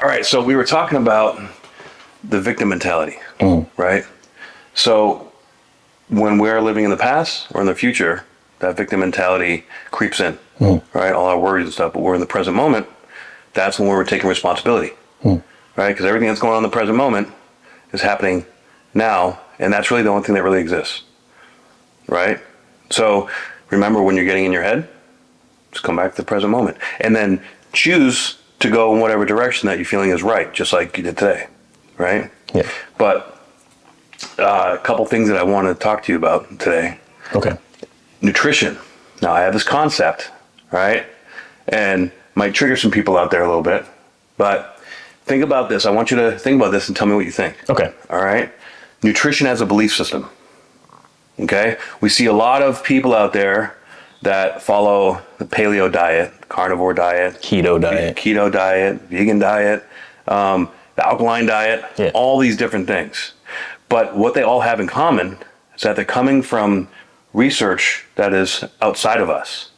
All right, so we were talking about the victim mentality, right? So when we're living in the past or in the future, that victim mentality creeps in, right? All our worries and stuff, but we're in the present moment. That's when we're taking responsibility, right? Because everything that's going on in the present moment is happening now, and that's really the only thing that really exists, right? So remember, when you're getting in your head, just come back to the present moment, and then choose to go in whatever direction that you're feeling is right, just like you did today, right? Yeah. But a couple things that I want to talk to you about today. Okay. Nutrition. Now, I have this concept, right? And might trigger some people out there a little bit, but think about this. I want you to think about this and tell me what you think. Okay. All right? Nutrition as a belief system. Okay? We see a lot of people out there that follow the paleo diet, carnivore diet, Keto diet, vegan diet, the alkaline diet, all these different things. But what they all have in common is that they're coming from research that is outside of us.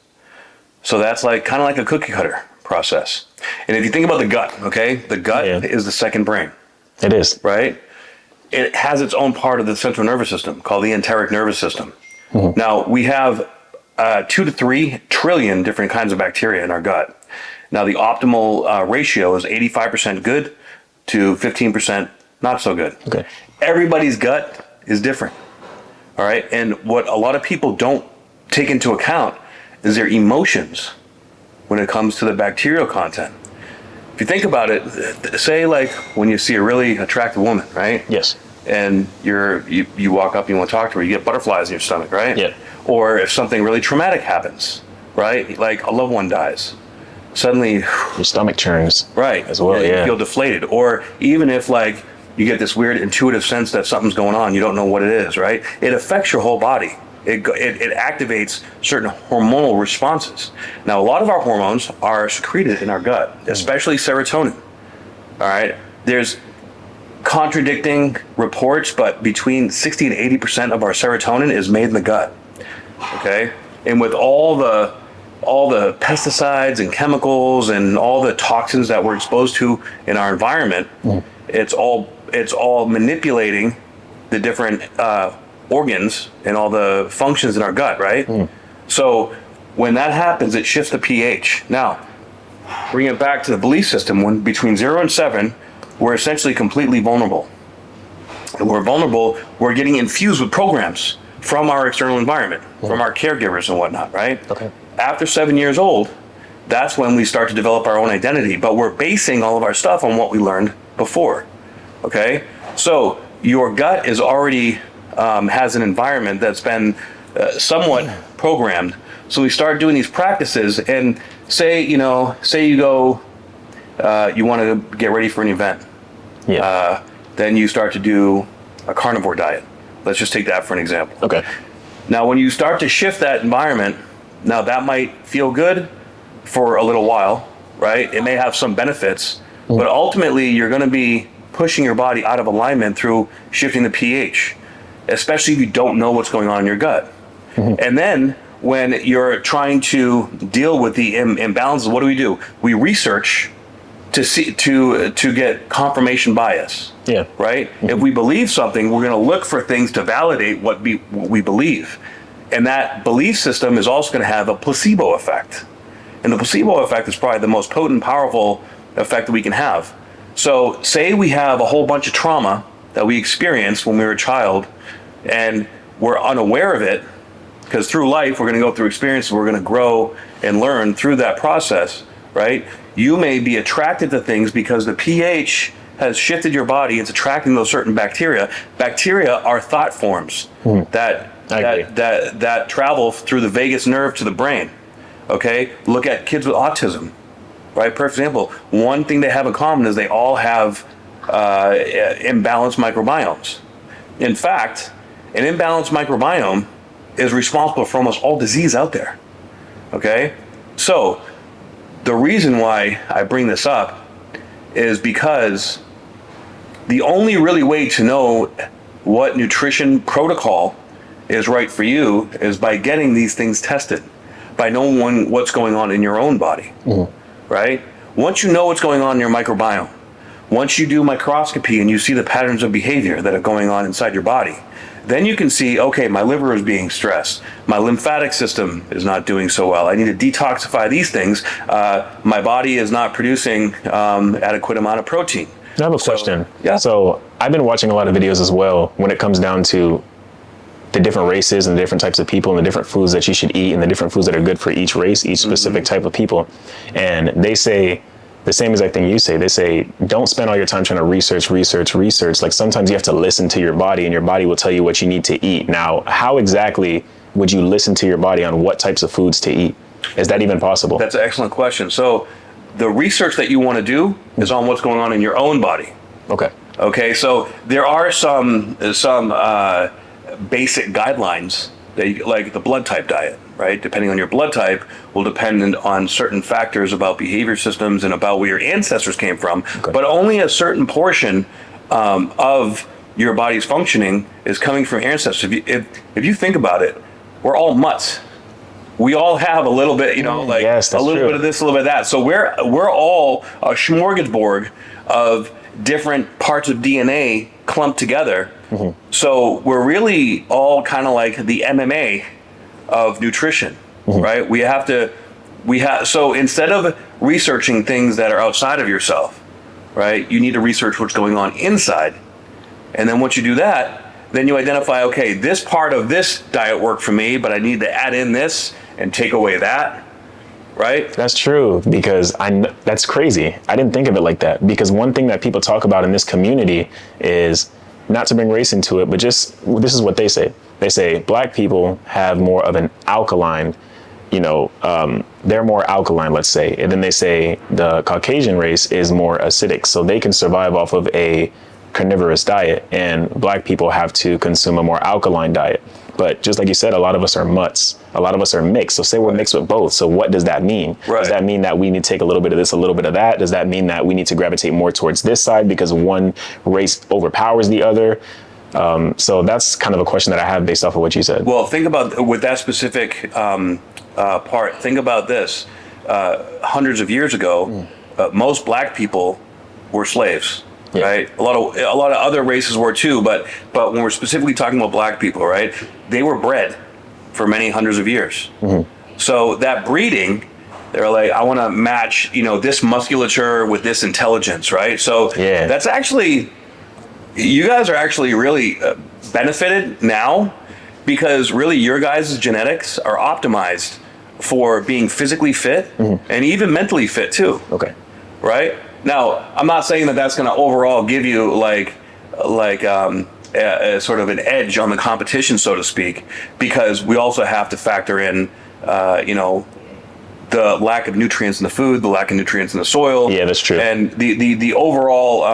So that's like kind of like a cookie cutter process. And if you think about the gut, okay, the gut is the second brain. It is. Right? It has its own part of the central nervous system called the enteric nervous system. Now, we have 2 to 3 trillion different kinds of bacteria in our gut. Now, the optimal ratio is 85% good to 15% not so good. Okay. Everybody's gut is different. All right. And what a lot of people don't take into account is their emotions when it comes to the bacterial content. If you think about it, say like when you see a really attractive woman, right? Yes. And you walk up and you want to talk to her, you get butterflies in your stomach, right? Yeah. Or if something really traumatic happens, right? Like a loved one dies, suddenly your stomach churns. Right. As well, You feel deflated. Or even if like you get this weird intuitive sense that something's going on, you don't know what it is, right? It affects your whole body. It activates certain hormonal responses. Now, a lot of our hormones are secreted in our gut, especially serotonin. All right. There's contradicting reports, but between 60 and 80% of our serotonin is made in the gut. Okay. And with all the pesticides and chemicals and all the toxins that we're exposed to in our environment, it's all manipulating the different organs and all the functions in our gut, right? So when that happens, it shifts the pH. Now, bring it back to the belief system. When between 0 and 7, we're essentially completely vulnerable. And we're getting infused with programs from our external environment, from our caregivers and whatnot, right? Okay. After 7 years old, that's when we start to develop our own identity, but we're basing all of our stuff on what we learned before, okay? So your gut is already has an environment that's been somewhat programmed. So we start doing these practices, and say you go, you want to get ready for an event. Yeah. Then you start to do a carnivore diet. Let's just take that for an example. Okay. Now, when you start to shift that environment, now that might feel good for a little while, right? It may have some benefits, but ultimately you're going to be pushing your body out of alignment through shifting the pH, especially if you don't know what's going on in your gut. And then when you're trying to deal with the imbalances, what do? We research to get confirmation bias. Yeah. Right? If we believe something, we're going to look for things to validate what we believe. And that belief system is also going to have a placebo effect. And the placebo effect is probably the most potent, powerful effect that we can have. So say we have a whole bunch of trauma that we experienced when we were a child, and we're unaware of it, because through life, we're going to go through experiences, we're going to grow and learn through that process, right? You may be attracted to things because the pH has shifted your body. It's attracting those certain bacteria. Bacteria are thought forms that travel through the vagus nerve to the brain. Okay, look at kids with autism, right? For example, one thing they have in common is they all have imbalanced microbiomes. In fact, an imbalanced microbiome is responsible for almost all disease out there. Okay, so the reason why I bring this up is because the only really way to know what nutrition protocol is right for you is by getting these things tested, by knowing what's going on in your own body, right? Once you know what's going on in your microbiome, Once you do microscopy and you see the patterns of behavior that are going on inside your body, then you can see, okay, my liver is being stressed. My lymphatic system is not doing so well. I need to detoxify these things. My body is not producing adequate amount of protein. I have a question. Yeah. So I've been watching a lot of videos as well when it comes down to the different races and the different types of people and the different foods that you should eat and the different foods that are good for each race, each specific type of people. And they say the same exact thing you say. They say, don't spend all your time trying to research. Like sometimes you have to listen to your body and your body will tell you what you need to eat. Now, how exactly would you listen to your body on what types of foods to eat? Is that even possible? That's an excellent question. So the research that you want to do is on what's going on in your own body. Okay. So there are some basic guidelines that you, like the blood type diet, right? Depending on your blood type will depend on certain factors about behavior systems and about where your ancestors came from. But only a certain portion of your body's functioning is coming from ancestors. If you think about it, we're all mutts. We all have a little bit, yes, a little bit of this, a little bit of that. So we're all a smorgasbord of different parts of DNA clumped together. So we're really all kind of like the MMA of nutrition, right? So instead of researching things that are outside of yourself, right, you need to research what's going on inside. And then once you do that, then you identify, okay, this part of this diet worked for me, but I need to add in this and take away that, right? That's true, because that's crazy. I didn't think of it like that, because one thing that people talk about in this community is, not to bring race into it, but just, this is what they say. They say black people have more of an alkaline, they're more alkaline, let's say. And then they say the Caucasian race is more acidic, so they can survive off of a carnivorous diet, and black people have to consume a more alkaline diet. But just like you said, a lot of us are mutts. A lot of us are mixed. So say we're mixed with both. So what does that mean? Does that mean that we need to take a little bit of this, a little bit of that? Does that mean that we need to gravitate more towards this side because one race overpowers the other? So that's kind of a question that I have based off of what you said. Well, think about with that specific part. Think about this. Hundreds of years ago, most black people were slaves. Yeah. Right. A lot of other races were too, but when we're specifically talking about black people, right, they were bred for many hundreds of years. So that breeding, they're like, I want to match, this musculature with this intelligence, right? So that's actually, you guys are actually really benefited now, because really your guys' genetics are optimized for being physically fit and even mentally fit too. Right. Now, I'm not saying that that's going to overall give you like a sort of an edge on the competition, so to speak, because we also have to factor in, the lack of nutrients in the food, the lack of nutrients in the soil. Yeah, that's true. And the overall,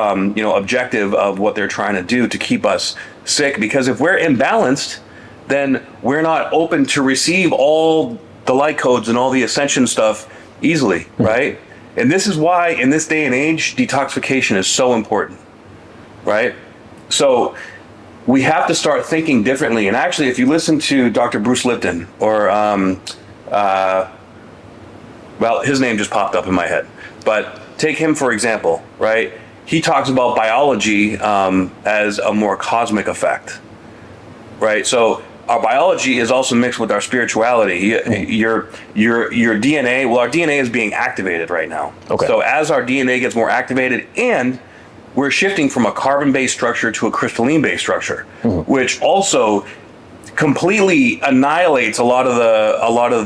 objective of what they're trying to do to keep us sick. Because if we're imbalanced, then we're not open to receive all the light codes and all the ascension stuff easily, right? And this is why, in this day and age, detoxification is so important, right? So we have to start thinking differently. And actually, if you listen to Dr. Bruce Lipton, or, his name just popped up in my head. But take him, for example, right? He talks about biology as a more cosmic effect, right? So our biology is also mixed with our spirituality. Your DNA, our DNA is being activated right now. So as our DNA gets more activated, and we're shifting from a carbon-based structure to a crystalline-based structure, which also completely annihilates a lot of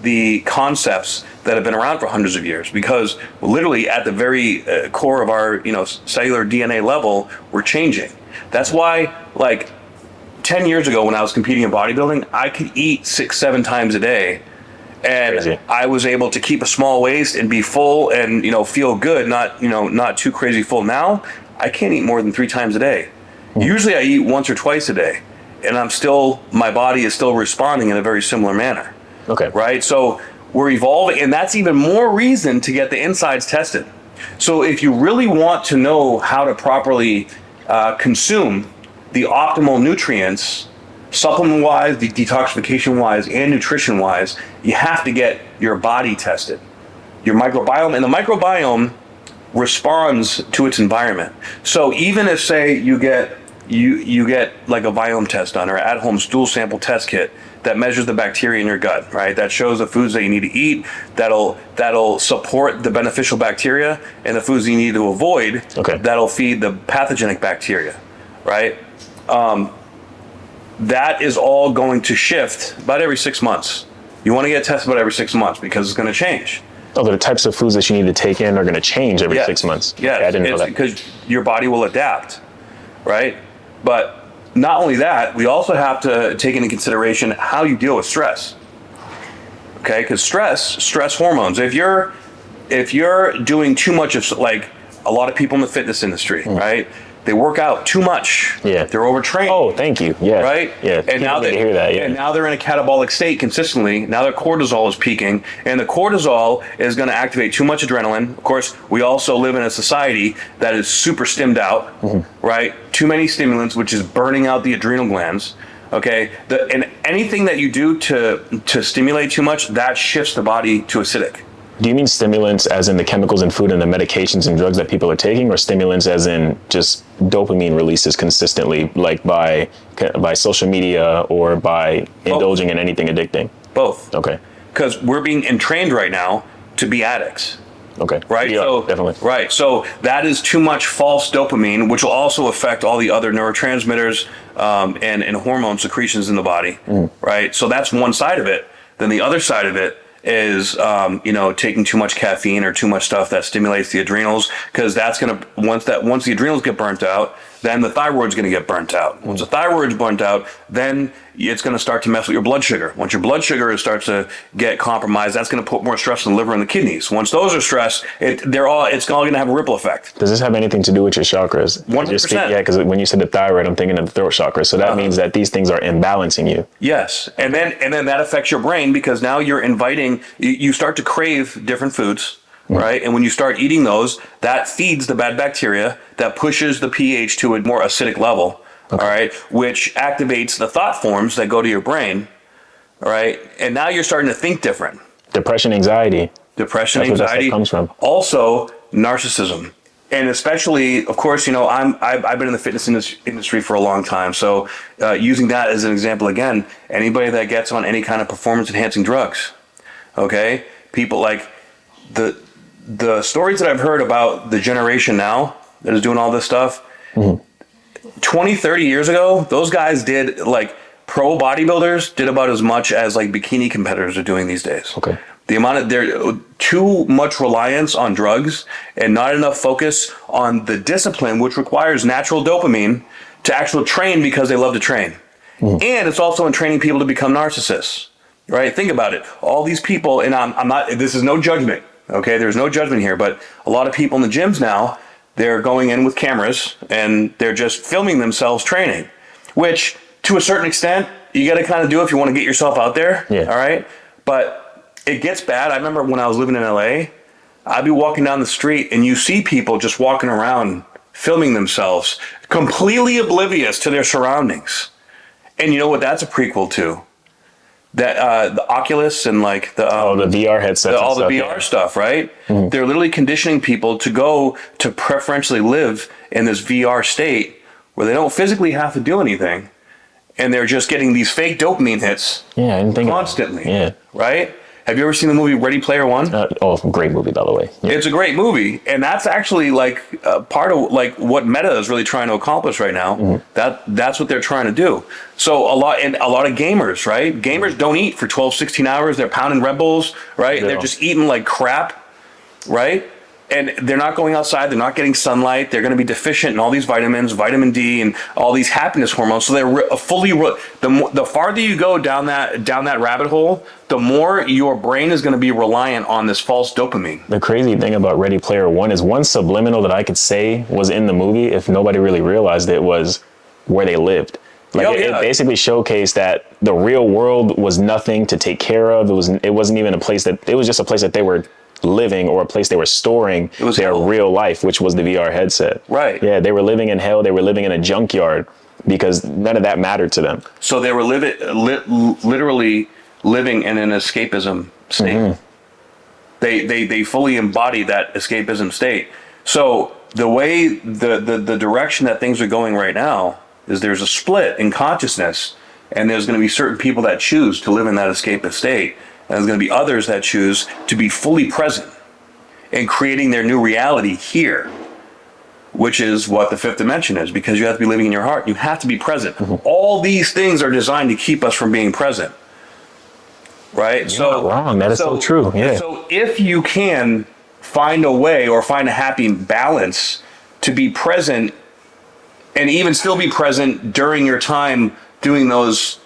the concepts that have been around for hundreds of years, because literally at the very core of our cellular DNA level, we're changing. That's why, like, 10 years ago when I was competing in bodybuilding, I could eat 6-7 times a day, and crazy. I was able to keep a small waist and be full and feel good, not too crazy full. Now I can't eat more than 3 times a day. Usually I eat once or twice a day, and my body is still responding in a very similar manner. Right? So we're evolving, and that's even more reason to get the insides tested. So if you really want to know how to properly consume the optimal nutrients, supplement-wise, detoxification-wise, and nutrition-wise, you have to get your body tested. Your microbiome, and the microbiome responds to its environment. So even if, say, you get like a biome test done or an at-home stool sample test kit that measures the bacteria in your gut, right? That shows the foods that you need to eat, that'll support the beneficial bacteria, and the foods you need to avoid, that'll feed the pathogenic bacteria, right? That is all going to shift about every 6 months. You want to get tested about every 6 months because it's going to change. Oh, the types of foods that you need to take in are going to change every 6 months. Yeah, I didn't know that. Because your body will adapt, right? But not only that, we also have to take into consideration how you deal with stress. Okay, because stress hormones. If you're doing too much of, like a lot of people in the fitness industry, right? They work out too much. Yeah. They're overtrained. Oh, thank you. Yeah. Right? Yeah. And now they hear that. Yeah. And now they're in a catabolic state consistently. Now their cortisol is peaking, and the cortisol is going to activate too much adrenaline. Of course, we also live in a society that is super stimmed out, right? Too many stimulants, which is burning out the adrenal glands. Okay. And anything that you do to stimulate too much, that shifts the body to acidic. Do you mean stimulants as in the chemicals in food and the medications and drugs that people are taking, or stimulants as in just dopamine releases consistently, like by social media or by indulging in anything addicting? Both. Okay. Because we're being entrained right now to be addicts. Okay. Right. Yeah, So definitely. Right. So that is too much false dopamine, which will also affect all the other neurotransmitters and hormone secretions in the body. Right. So that's one side of it. Then the other side of it is taking too much caffeine or too much stuff that stimulates the adrenals, because that's going to once the adrenals get burnt out, then the thyroid's going to get burnt out. Once the thyroid's burnt out, then it's going to start to mess with your blood sugar. Once your blood sugar starts to get compromised, that's going to put more stress on the liver and the kidneys. Once those are stressed, it's all going to have a ripple effect. Does this have anything to do with your chakras? 100%. Yeah, because when you said the thyroid, I'm thinking of the throat chakra. So that means that these things are imbalancing you. Yes, and then that affects your brain, because now you're inviting, you start to crave different foods, right? And when you start eating those, that feeds the bad bacteria, that pushes the pH to a more acidic level, all right, which activates the thought forms that go to your brain, all right? And now you're starting to think different. Depression, anxiety. That's where that anxiety stuff comes from. Also narcissism. And especially, of course, I've been in the fitness industry for a long time. So using that as an example again, anybody that gets on any kind of performance enhancing drugs, okay? People like the stories that I've heard about the generation now that is doing all this stuff, 20, 30 years ago, those guys did, like, pro bodybuilders did about as much as like bikini competitors are doing these days. Okay. The amount of there too much reliance on drugs and not enough focus on the discipline, which requires natural dopamine to actually train because they love to train. And it's also in training people to become narcissists, right? Think about it. All these people, and I'm not, this is no judgment, okay? There's no judgment here, but a lot of people in the gyms now, they're going in with cameras and they're just filming themselves training, which to a certain extent, you got to kind of do if you want to get yourself out there. Yeah. All right. But it gets bad. I remember when I was living in LA, I'd be walking down the street and you see people just walking around filming themselves, completely oblivious to their surroundings. And you know what that's a prequel to? That the Oculus and like the VR headsets, all the VR stuff, right? They're literally conditioning people to go to preferentially live in this VR state where they don't physically have to do anything, and they're just getting these fake dopamine hits. Yeah, I didn't think constantly. Yeah, right. Have you ever seen the movie Ready Player One? Great movie, by the way. Yeah. It's a great movie, and that's actually like part of like what Meta is really trying to accomplish right now. That's what they're trying to do. So a lot of gamers, right? Gamers don't eat for 12, 16 hours. They're pounding Red Bulls, right? Yeah. They're just eating like crap, right? And they're not going outside. They're not getting sunlight. They're going to be deficient in all these vitamins, vitamin D, and all these happiness hormones. So they're the farther you go down that rabbit hole, the more your brain is going to be reliant on this false dopamine. The crazy thing about Ready Player One is one subliminal that I could say was in the movie, if nobody really realized it, was where they lived. Like it basically showcased that the real world was nothing to take care of. It wasn't even a place that, it was just a place that they were living, or a place they were storing their real life, which was the VR headset. Right. Yeah, they were living in hell. They were living in a junkyard because none of that mattered to them. So they were literally living in an escapism state. They fully embody that escapism state. So the way the direction that things are going right now is there's a split in consciousness, and there's going to be certain people that choose to live in that escapist state, and there's going to be others that choose to be fully present and creating their new reality here, which is what the fifth dimension is, because you have to be living in your heart. You have to be present. All these things are designed to keep us from being present, right? You're not wrong. That is so true. Yeah. So if you can find a way or find a happy balance to be present and even still be present during your time doing those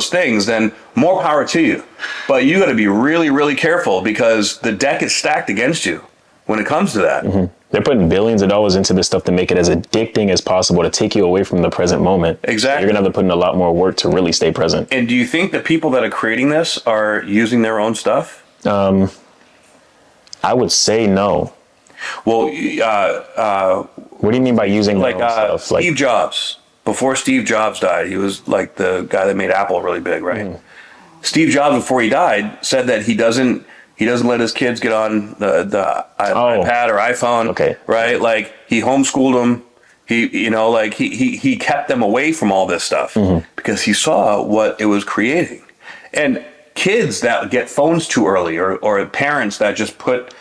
things, then more power to you. But you got to be really, really careful, because the deck is stacked against you when it comes to that. They're putting billions of dollars into this stuff to make it as addicting as possible, to take you away from the present moment. Exactly. You're going to have to put in a lot more work to really stay present. And do you think the people that are creating this are using their own stuff? I would say no. Well, What do you mean by using their own stuff? Steve Jobs. Before Steve Jobs died, he was like the guy that made Apple really big, right? Steve Jobs, before he died, said that he doesn't let his kids get on the iPad or iPhone, right? Like, he homeschooled them. He kept them away from all this stuff because he saw what it was creating. And kids that get phones too early, or parents that just put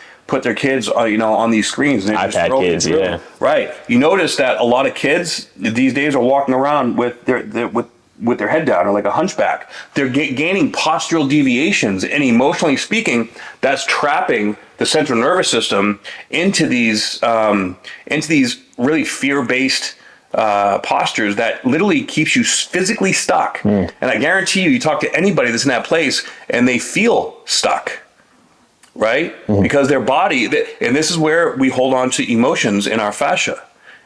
their kids on these screens, and iPad kids, yeah, right. You notice that a lot of kids these days are walking around with their head down, or like a hunchback. They're gaining postural deviations, and emotionally speaking, that's trapping the central nervous system into these really fear-based postures that literally keeps you physically stuck. And I guarantee you talk to anybody that's in that place and they feel stuck, right? Because their body, and this is where we hold on to emotions in our fascia.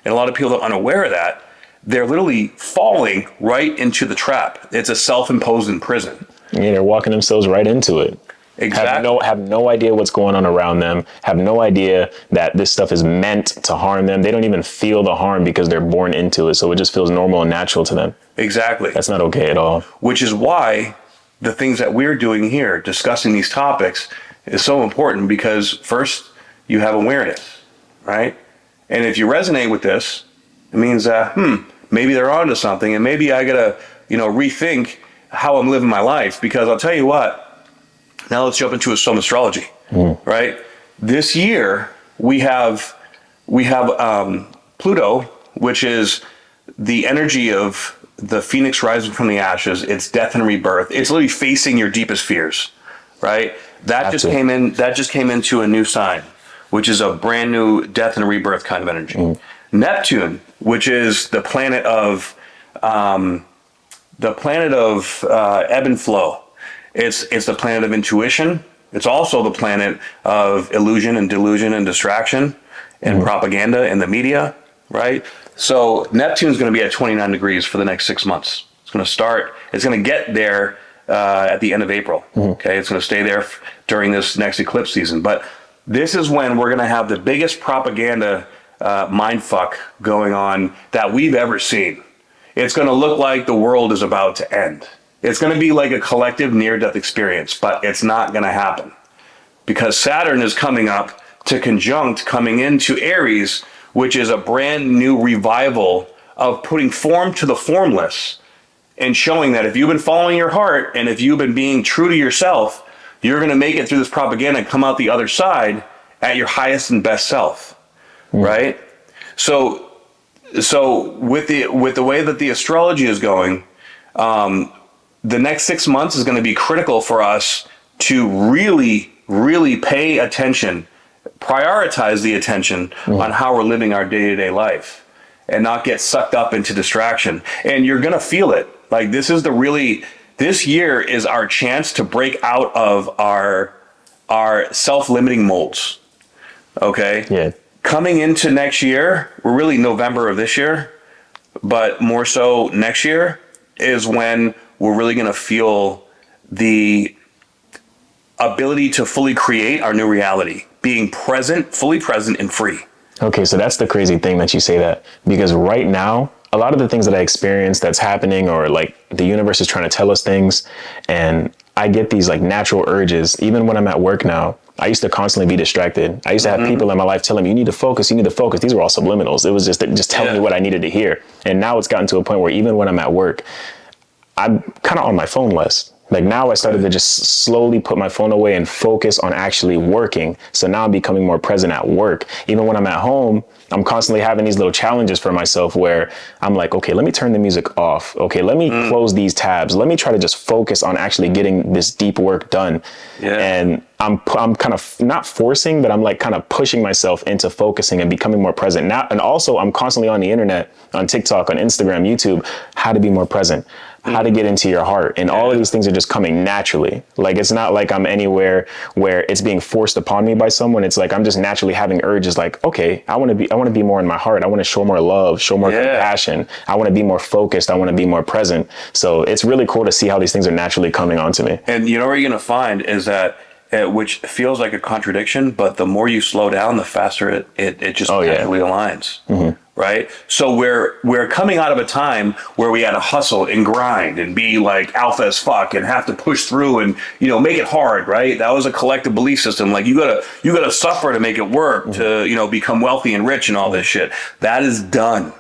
And a lot of people are unaware of that. They're literally falling right into the trap. It's a self-imposed prison. Yeah, they're walking themselves right into it. Exactly. Have no idea what's going on around them. Have no idea that this stuff is meant to harm them. They don't even feel the harm because they're born into it. So it just feels normal and natural to them. Exactly. That's not okay at all. Which is why the things that we're doing here, discussing these topics, is so important, because first, you have awareness, right? And if you resonate with this, it means that, maybe they're onto something, and maybe I gotta, rethink how I'm living my life. Because I'll tell you what, now let's jump into some astrology, right? This year we have Pluto, which is the energy of the phoenix rising from the ashes. It's death and rebirth. It's literally facing your deepest fears, right? That just came into a new sign, which is a brand new death and rebirth kind of energy. Neptune, which is the planet of ebb and flow. It's the planet of intuition. It's also the planet of illusion and delusion and distraction and propaganda in the media, right? So Neptune's going to be at 29 degrees for the next 6 months. It's going to get there at the end of April. Okay, it's going to stay there during this next eclipse season. But this is when we're going to have the biggest propaganda mindfuck going on that we've ever seen. It's going to look like the world is about to end. It's going to be like a collective near-death experience, but it's not going to happen, because Saturn is coming into Aries, which is a brand new revival of putting form to the formless, and showing that if you've been following your heart and if you've been being true to yourself, you're going to make it through this propaganda and come out the other side at your highest and best self, right? So with the way that the astrology is going, the next 6 months is going to be critical for us to really, really pay attention, prioritize the attention on how we're living our day-to-day life, and not get sucked up into distraction. And you're going to feel it. Like, this year is our chance to break out of our self-limiting molds. Okay? Yeah. Coming into next year, we're really November of this year, but more so next year is when we're really going to feel the ability to fully create our new reality, being present, fully present and free. Okay, so that's the crazy thing that you say that, because right now, a lot of the things that I experience that's happening, or like the universe is trying to tell us things, and I get these like natural urges, even when I'm at work now, I used to constantly be distracted. I used to have people in my life telling me, you need to focus, you need to focus. These were all subliminals. It was just telling me what I needed to hear. And now it's gotten to a point where even when I'm at work, I'm kind of on my phone less. Like now I started to just slowly put my phone away and focus on actually working. So now I'm becoming more present at work. Even when I'm at home, I'm constantly having these little challenges for myself where I'm like, okay, let me turn the music off. Okay, let me close these tabs. Let me try to just focus on actually getting this deep work done. Yeah. And I'm kind of not forcing, but I'm like kind of pushing myself into focusing and becoming more present now. And also I'm constantly on the internet, on TikTok, on Instagram, YouTube, how to be more present, how to get into your heart. And all of these things are just coming naturally. Like, it's not like I'm anywhere where it's being forced upon me by someone. It's like, I'm just naturally having urges like, okay, I want to be more in my heart. I want to show more love, show more compassion. I want to be more focused. I want to be more present. So it's really cool to see how these things are naturally coming onto me. And you know what you're going to find is that, which feels like a contradiction, but the more you slow down, the faster it just naturally aligns. Right? So we're coming out of a time where we had to hustle and grind and be like alpha as fuck and have to push through and, you know, make it hard, right? That was a collective belief system. Like you gotta suffer to make it work, to, you know, become wealthy and rich and all this shit. That is done.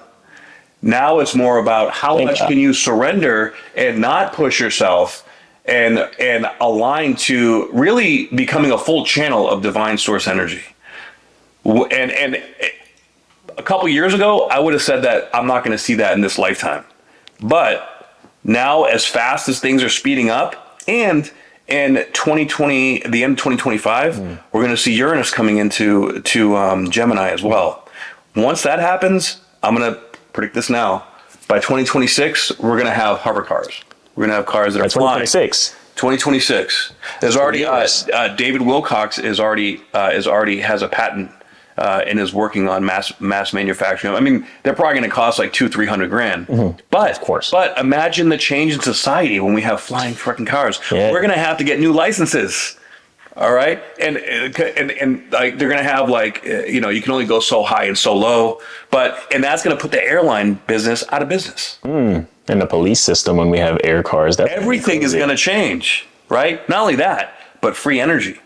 Now it's more about how much can you surrender and not push yourself and align to really becoming a full channel of divine source energy. And a couple years ago, I would have said that I'm not going to see that in this lifetime. But now, as fast as things are speeding up, and in 2020, the end of 2025, we're going to see Uranus coming into Gemini as well. Once that happens, I'm going to predict this now. By 2026, we're going to have hover cars. We're going to have cars that are flying. 2026. There's already David Wilcox is already has a patent. And is working on mass manufacturing. I mean, they're probably going to cost like $200-300 grand. But of course, but imagine the change in society when we have flying freaking cars. We're going to have to get new licenses. All right, and like they're going to have like you know, you can only go so high and so low. And that's going to put the airline business out of business. And the police system when we have air cars. Everything is going to change, right? Not only that, but free energy.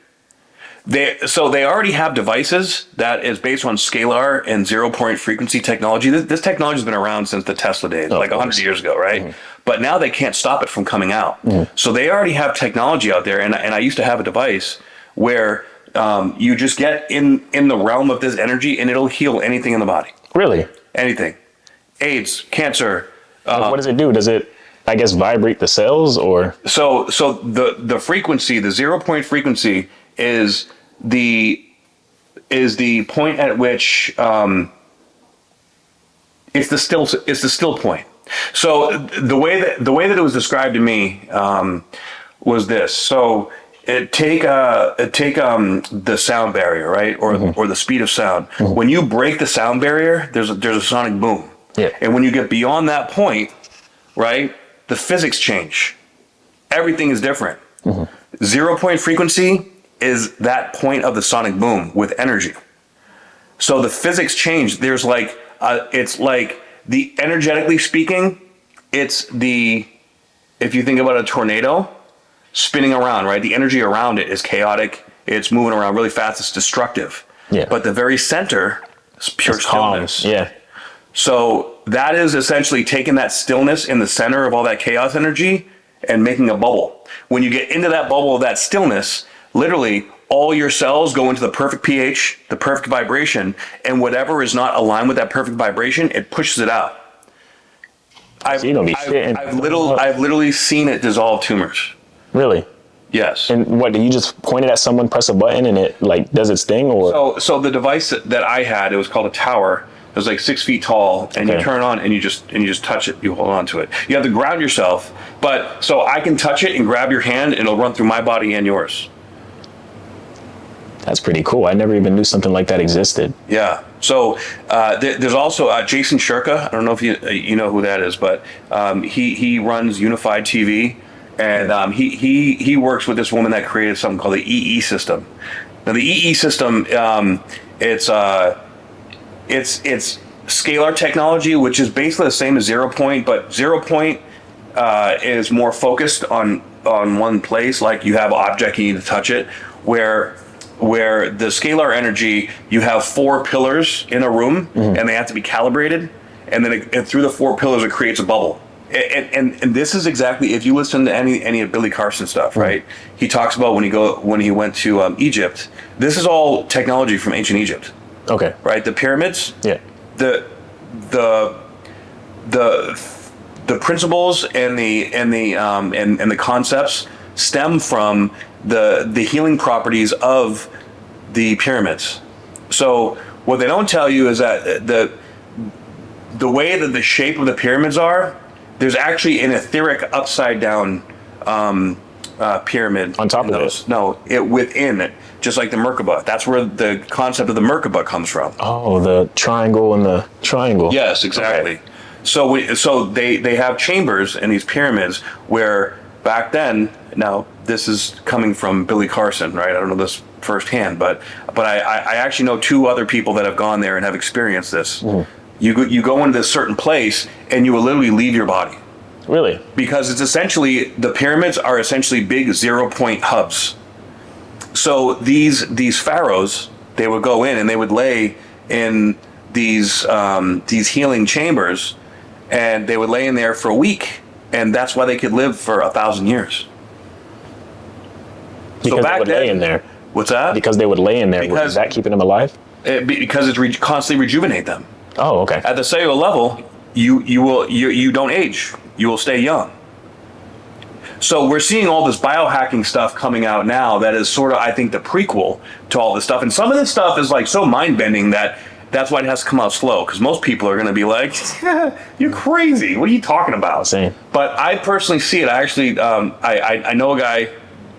They already have devices that is based on scalar and 0-point frequency technology. This technology has been around since the Tesla days, like 100 years ago, right? But now they can't stop it from coming out. So they already have technology out there. And I used to have a device where you just get in the realm of this energy and it'll heal anything in the body. Really? Anything. AIDS, cancer. What does it do? Does it, I guess, vibrate the cells or? So the frequency, the 0-point frequency is the point at which it's the still point. So the way that it was described to me was this. So take the sound barrier, right, or the speed of sound. When you break the sound barrier, there's a sonic boom. And when you get beyond that point, right, the physics change. Everything is different. 0-point frequency is that point of the sonic boom with energy. So the physics change. There's like, it's like the energetically speaking, if you think about a tornado spinning around, right? The energy around it is chaotic. It's moving around really fast. It's destructive. But the very center is pure stillness. So that is essentially taking that stillness in the center of all that chaos energy and making a bubble. When you get into that bubble of that stillness, literally all your cells go into the perfect pH, the perfect vibration, and whatever is not aligned with that perfect vibration, it pushes it out. I've literally seen it dissolve tumors. Really? Yes. And what, do you just point it at someone, press a button, and it like does its thing, or? So the device that I had, it was called a tower. It was like 6 feet tall, and you turn it on and you just touch it. You hold on to it. You have to ground yourself, but so I can touch it and grab your hand, and it'll run through my body and yours. That's pretty cool. I never even knew something like that existed. Yeah. So there's also Jason Shurka. I don't know if you know who that is, but he runs Unified TV, and he works with this woman that created something called the EE system. Now the EE system, it's scalar technology, which is basically the same as 0-point, but 0-point is more focused on one place. Like you have an object, you need to touch it. Where where the scalar energy, you have 4 pillars in a room, and they have to be calibrated, and then through the 4 pillars it creates a bubble. And this is exactly, if you listen to any of Billy Carson stuff, right? He talks about when he went to Egypt. This is all technology from ancient Egypt. Okay. Right, the pyramids. Yeah. The principles and the concepts stem from the healing properties of the pyramids. So what they don't tell you is that the way that the shape of the pyramids are, there's actually an etheric upside down pyramid on top of those. it. No, within it, just like the Merkaba. That's where the concept of the Merkaba comes from. Oh, the triangle and the triangle. Yes, exactly. Okay. So they have chambers in these pyramids where back then. Now this is coming from Billy Carson, right? I don't know this firsthand, but I actually know 2 other people that have gone there and have experienced this. You go into this certain place and you will literally leave your body. Really? Because it's essentially, the pyramids are essentially big 0-point hubs. So these pharaohs, they would go in and they would lay in these healing chambers, and they would lay in there for a week, and that's why they could live for 1,000 years. Because they would lay in there. What's that? Because they would lay in there. Because is that keeping them alive? Because it's constantly rejuvenate them. Oh, okay. At the cellular level, you don't age. You will stay young. So we're seeing all this biohacking stuff coming out now that is sort of, I think, the prequel to all this stuff. And some of this stuff is like so mind-bending that's why it has to come out slow, because most people are going to be like, you're crazy. What are you talking about? Same. But I personally see it. I actually, I know a guy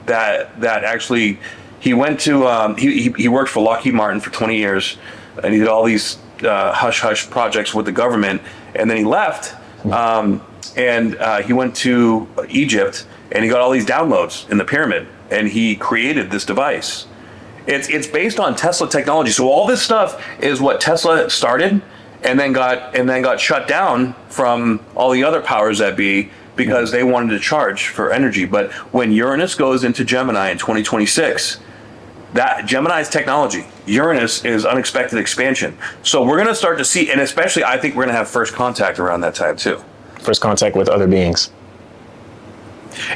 that actually, he went to, he worked for Lockheed Martin for 20 years, and he did all these hush-hush projects with the government, and then he left, and he went to Egypt, and he got all these downloads in the pyramid, and he created this device. It's based on Tesla technology. So all this stuff is what Tesla started, and then got shut down from all the other powers that be, because they wanted to charge for energy. But when Uranus goes into Gemini in 2026, that Gemini's technology, Uranus is unexpected expansion. So we're going to start to see, and especially I think we're going to have first contact around that time too. First contact with other beings.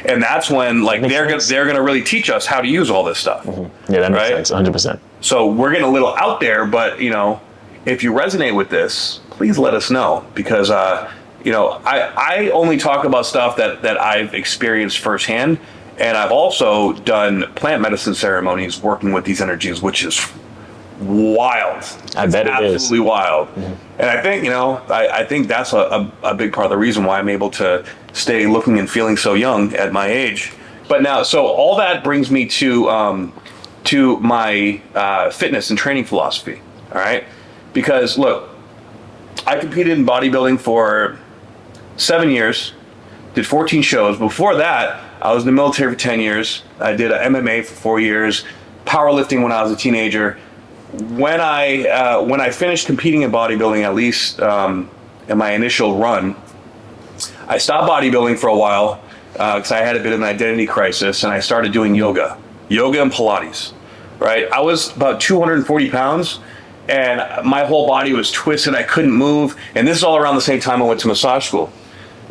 And that's when they're going to really teach us how to use all this stuff. Yeah, that makes sense, 100%. So we're getting a little out there, but if you resonate with this, please let us know, because I only talk about stuff that I've experienced firsthand, and I've also done plant medicine ceremonies working with these energies, which is wild. I bet it is. Absolutely wild. And I think, I think that's a big part of the reason why I'm able to stay looking and feeling so young at my age. But now, so all that brings me to my fitness and training philosophy. All right. Because look, I competed in bodybuilding for 7 years, did 14 shows. Before that, I was in the military for 10 years. I did MMA for 4 years, powerlifting when I was a teenager. When I finished competing in bodybuilding, at least in my initial run, I stopped bodybuilding for a while because I had a bit of an identity crisis, and I started doing yoga and Pilates. Right, I was about 240 pounds, and my whole body was twisted. I couldn't move, and this is all around the same time I went to massage school.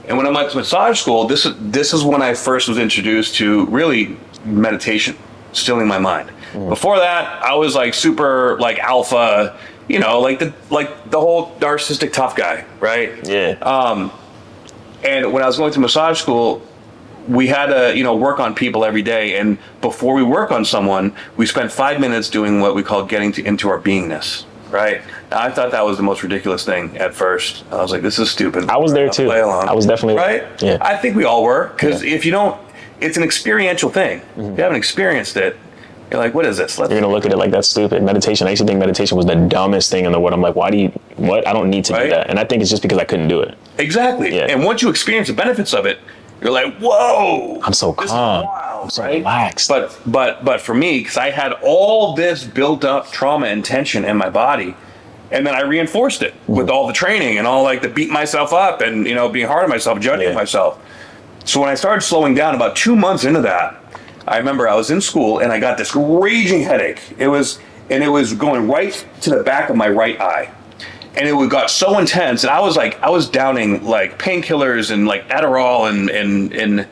And when I went to massage school, this is when I first was introduced to really meditation, stilling my mind. Before that, I was like super alpha, like the whole narcissistic tough guy, right? Yeah. And when I was going to massage school, we had to work on people every day, and before we work on someone, we spent 5 minutes doing what we call getting into our beingness, right? Now, I thought that was the most ridiculous thing at first. I was like, this is stupid. I was there too. I was definitely right. Yeah. I think we all were, because if you don't, it's an experiential thing. If you haven't experienced it, you're like, what is this? You're gonna look at it like that's stupid. Meditation. I used to think meditation was the dumbest thing in the world. I'm like, what? I don't need to do that. And I think it's just because I couldn't do it. Exactly. Yeah. And once you experience the benefits of it, you're like, whoa. I'm so calm. Wild, I'm so right? relaxed. But for me, because I had all this built up trauma and tension in my body, and then I reinforced it with all the training and all the beat myself up and being hard on myself, judging myself. So when I started slowing down about 2 months into that, I remember I was in school and I got this raging headache. It was going right to the back of my right eye. And it got so intense, and I was downing like painkillers and like Adderall and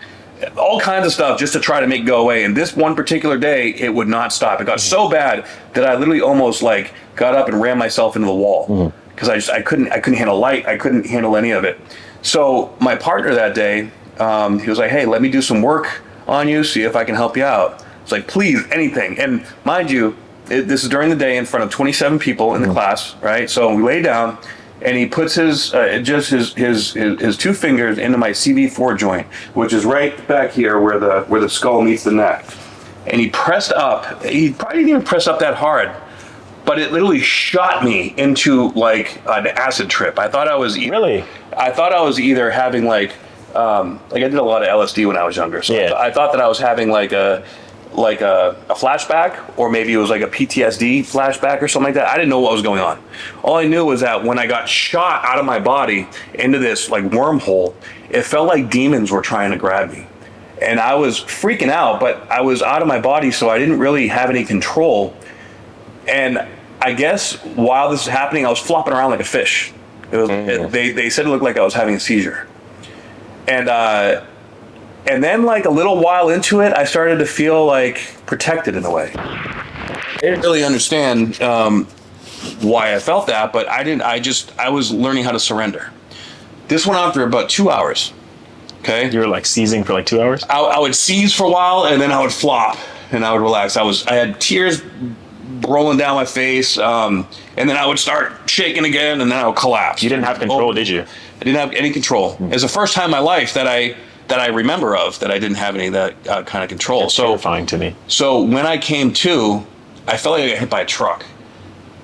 all kinds of stuff just to try to make it go away. And this one particular day, it would not stop. It got so bad that I literally almost like got up and ran myself into the wall because I couldn't handle light. I couldn't handle any of it. So my partner that day, he was like, "Hey, let me do some work on you, see if I can help you out." It's like, please, anything. And mind you, this is during the day in front of 27 people in the class, right? So we lay down, and he puts his two fingers into my CV4 joint, which is right back here where the skull meets the neck. And he pressed up. He probably didn't even press up that hard, but it literally shot me into like an acid trip. I thought I was either having like I did a lot of LSD when I was younger, so yeah. I thought that I was having like a flashback, or maybe it was like a PTSD flashback or something like that. I didn't know what was going on. All I knew was that when I got shot out of my body into this like wormhole, it felt like demons were trying to grab me. And I was freaking out, but I was out of my body, so I didn't really have any control. And I guess while this was happening, I was flopping around like a fish. They said it looked like I was having a seizure. And then like a little while into it, I started to feel like protected in a way. I didn't really understand why I felt that, but I was learning how to surrender. This went on for about 2 hours. Okay. You were like seizing for like 2 hours? I would seize for a while, and then I would flop and I would relax. I had tears rolling down my face, and then I would start shaking again, and then I would collapse. You didn't have control, did you? I didn't have any control. It's the first time in my life that I remember of that I didn't have any of that kind of control. That's terrifying to me. So when I came to, I felt like I got hit by a truck.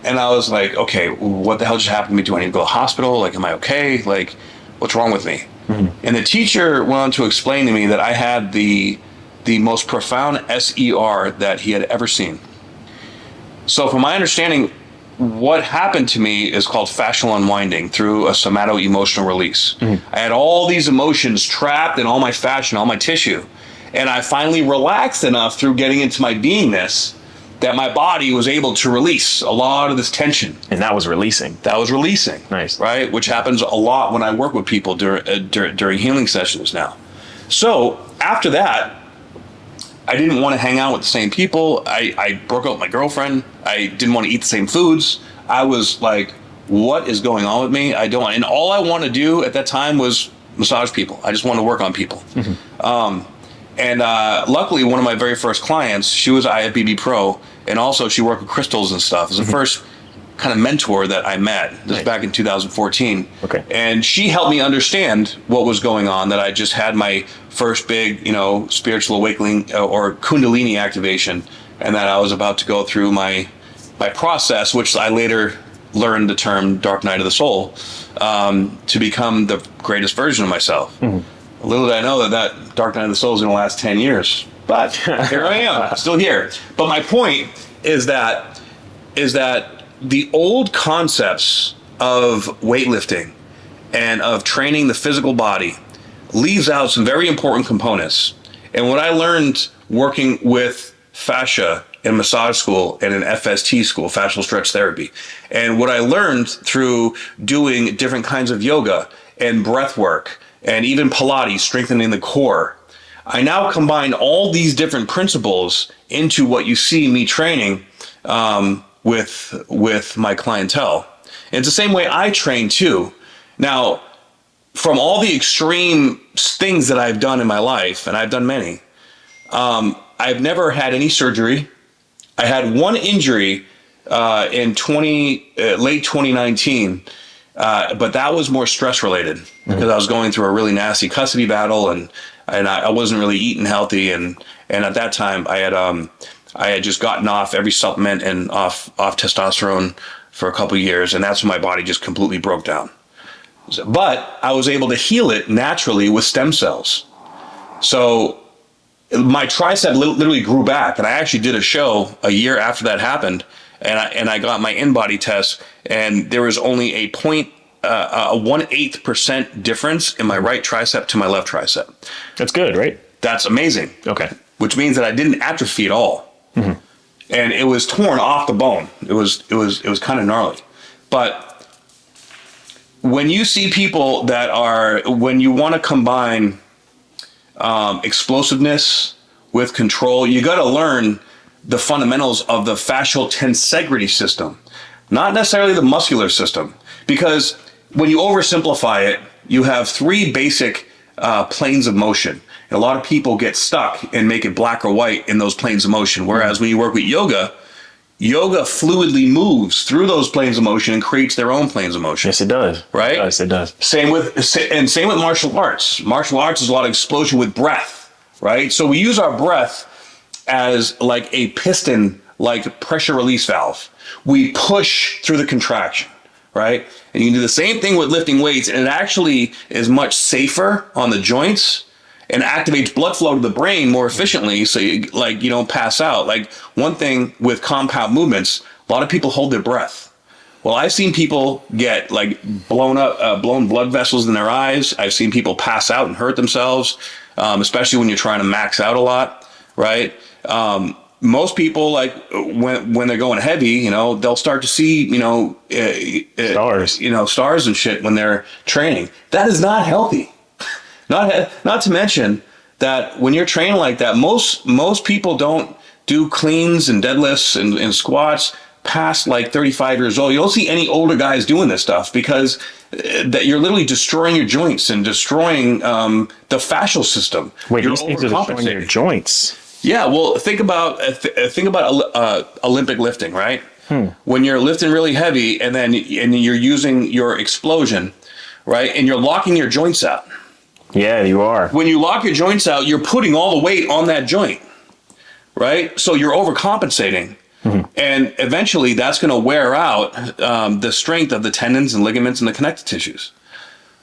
And I was like, okay, what the hell just happened to me? Do I need to go to the hospital? Like, am I okay? Like, what's wrong with me? Mm-hmm. And the teacher went on to explain to me that I had the most profound SER that he had ever seen. So from my understanding, what happened to me is called fascial unwinding through a somato-emotional release. Mm-hmm. I had all these emotions trapped in all my fascia, all my tissue. And I finally relaxed enough through getting into my beingness that my body was able to release a lot of this tension. And that was releasing. That was releasing. Nice. Right? Which happens a lot when I work with people during healing sessions now. So after that, I didn't want to hang out with the same people. I broke up with my girlfriend. I didn't want to eat the same foods. I was like, what is going on with me? And all I wanted to do at that time was massage people. I just wanted to work on people. Mm-hmm. And luckily, one of my very first clients, she was IFBB Pro, and also she worked with crystals and stuff. It was the first kind of mentor that I met. This was back in 2014. Okay. And she helped me understand what was going on, that I just had my first big, spiritual awakening or Kundalini activation, and that I was about to go through my process, which I later learned the term Dark Night of the Soul, to become the greatest version of myself. Mm-hmm. Little did I know that Dark Night of the Soul is going to last 10 years. But here I am, still here. But my point is that the old concepts of weightlifting and of training the physical body leaves out some very important components. And what I learned working with fascia in massage school and in FST school, fascial stretch therapy, and what I learned through doing different kinds of yoga and breath work and even Pilates, strengthening the core, I now combine all these different principles into what you see me training with my clientele. And it's the same way I train too. Now, from all the extreme things that I've done in my life, and I've done many, I've never had any surgery. I had one injury in late 2019, but that was more stress related because I was going through a really nasty custody battle, and I wasn't really eating healthy, and at that time I had just gotten off every supplement and off testosterone for a couple of years, and that's when my body just completely broke down. But I was able to heal it naturally with stem cells. So my tricep literally grew back, and I actually did a show a year after that happened, and I got my in-body test, and there was only a 1/8% difference in my right tricep to my left tricep. That's good, right? That's amazing. Okay. which means that I didn't atrophy at all. Mm-hmm. And it was torn off the bone. It was kind of gnarly. But when you see people that are, when you want to combine explosiveness with control, you got to learn the fundamentals of the fascial tensegrity system, not necessarily the muscular system. Because when you oversimplify it, you have three basic planes of motion. And a lot of people get stuck and make it black or white in those planes of motion. Whereas when you work with yoga, yoga fluidly moves through those planes of motion and creates their own planes of motion. Yes, it does. Right? Yes, it does. Same with martial arts. Martial arts is a lot of explosion with breath, right? So we use our breath as like a piston, like pressure release valve. We push through the contraction, right? And you can do the same thing with lifting weights, and it actually is much safer on the joints and activates blood flow to the brain more efficiently, so you don't pass out. Like, one thing with compound movements, a lot of people hold their breath. Well, I've seen people get like blown blood vessels in their eyes. I've seen people pass out and hurt themselves, especially when you're trying to max out a lot, right? Most people, like when they're going heavy, they'll start to see, stars, stars and shit when they're training. That is not healthy. Not to mention that when you're training like that, most people don't do cleans and deadlifts and squats past like 35 years old. You don't see any older guys doing this stuff because that you're literally destroying your joints and destroying the fascial system. Wait, these things are destroying your joints? Yeah, well, think about Olympic lifting, right? When you're lifting really heavy and you're using your explosion, right, and you're locking your joints out. Yeah, you are. When you lock your joints out, you're putting all the weight on that joint, right? So you're overcompensating. Mm-hmm. And eventually that's going to wear out the strength of the tendons and ligaments and the connective tissues.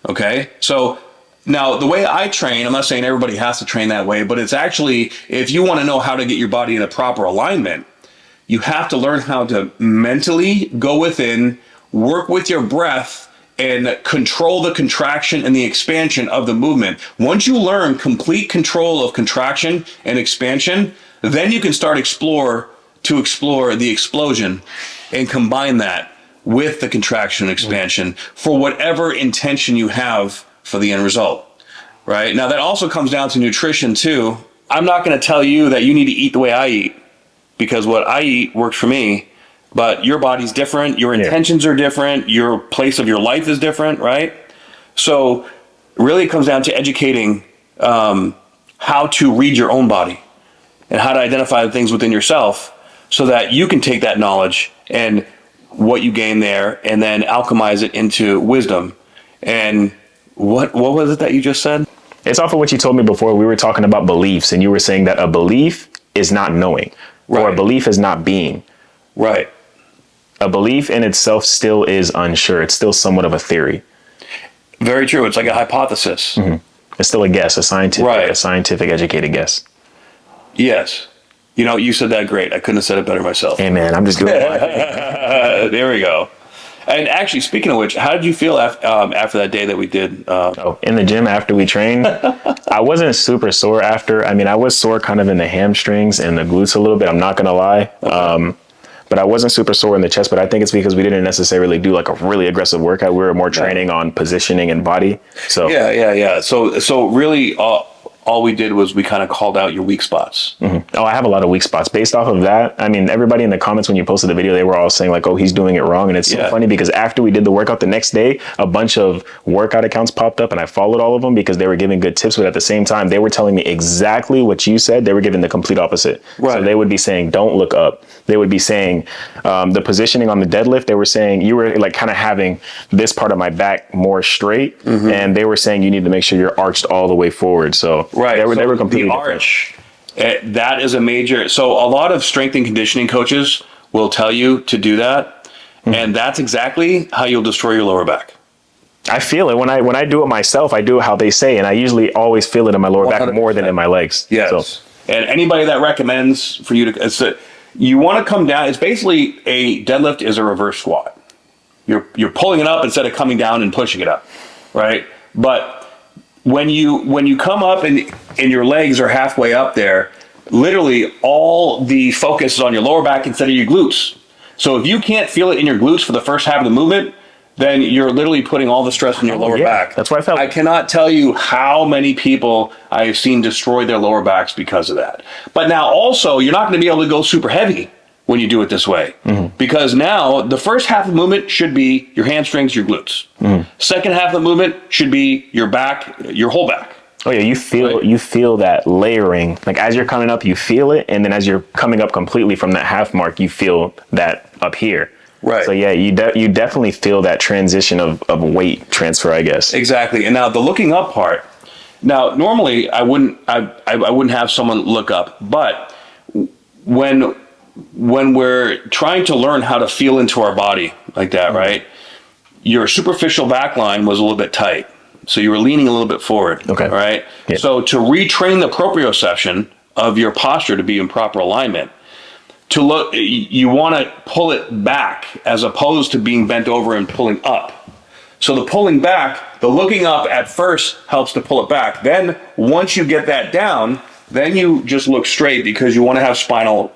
Okay? So now the way I train, I'm not saying everybody has to train that way, but it's actually, if you want to know how to get your body in a proper alignment, you have to learn how to mentally go within, work with your breath, and control the contraction and the expansion of the movement. Once you learn complete control of contraction and expansion, then you can start explore the explosion and combine that with the contraction and expansion for whatever intention you have for the end result, right? Now that also comes down to nutrition too. I'm not going to tell you that you need to eat the way I eat, because what I eat works for me. But your body's different, your intentions are different, your place of your life is different, right? So really it comes down to educating how to read your own body and how to identify the things within yourself so that you can take that knowledge and what you gain there and then alchemize it into wisdom. And what was it that you just said? It's off of what you told me before. We were talking about beliefs, and you were saying that a belief is not knowing, or a belief is not being. Right. A belief in itself still is unsure. It's still somewhat of a theory. Very true. It's like a hypothesis. Mm-hmm. It's still a guess, a scientific educated guess. Yes. You said that great. I couldn't have said it better myself. Hey man, I'm just doing my thing. There we go. And actually, speaking of which, how did you feel after that day that we did? In the gym after we trained, I wasn't super sore after. I mean, I was sore kind of in the hamstrings and the glutes a little bit. I'm not going to lie. Okay. But I wasn't super sore in the chest, but I think it's because we didn't necessarily do like a really aggressive workout. We were more training on positioning and body. So yeah. So really, all we did was we kind of called out your weak spots. Mm-hmm. Oh, I have a lot of weak spots. Based off of that, I mean, everybody in the comments when you posted the video, they were all saying like, oh, he's doing it wrong. And it's so funny because after we did the workout the next day, a bunch of workout accounts popped up and I followed all of them because they were giving good tips. But at the same time, they were telling me exactly what you said. They were giving the complete opposite. Right. So they would be saying, don't look up. They would be saying the positioning on the deadlift. They were saying you were like kind of having this part of my back more straight. Mm-hmm. And they were saying you need to make sure you're arched all the way forward. So they were completely the arch, that is a major. So a lot of strength and conditioning coaches will tell you to do that. Mm-hmm. And that's exactly how you'll destroy your lower back. I feel it when I do it myself. I do it how they say, and I usually always feel it in my lower 100%. Back more than in my legs. Yes. So. And anybody that recommends for you to, you want to come down. It's basically a deadlift is a reverse squat. You're pulling it up instead of coming down and pushing it up, right? But when you come up and your legs are halfway up there, literally all the focus is on your lower back instead of your glutes. So if you can't feel it in your glutes for the first half of the movement, then you're literally putting all the stress on your lower back. That's what I felt. I cannot tell you how many people I've seen destroy their lower backs because of that. But now also, you're not going to be able to go super heavy when you do it this way. Because now the first half of the movement should be your hamstrings, your glutes. Second half of the movement should be your back, your whole back. Oh yeah, you feel that layering. Like as you're coming up, you feel it, and then as you're coming up completely from that half mark, you feel that up here. Right. So yeah, you definitely feel that transition of weight transfer, I guess. Exactly. And now the looking up part. Now normally I wouldn't have someone look up, but when we're trying to learn how to feel into our body like that, right? Your superficial back line was a little bit tight. So you were leaning a little bit forward. Okay. Right? Yeah. So to retrain the proprioception of your posture to be in proper alignment, to look, you want to pull it back as opposed to being bent over and pulling up. So the pulling back, the looking up at first helps to pull it back. Then once you get that down, then you just look straight because you want to have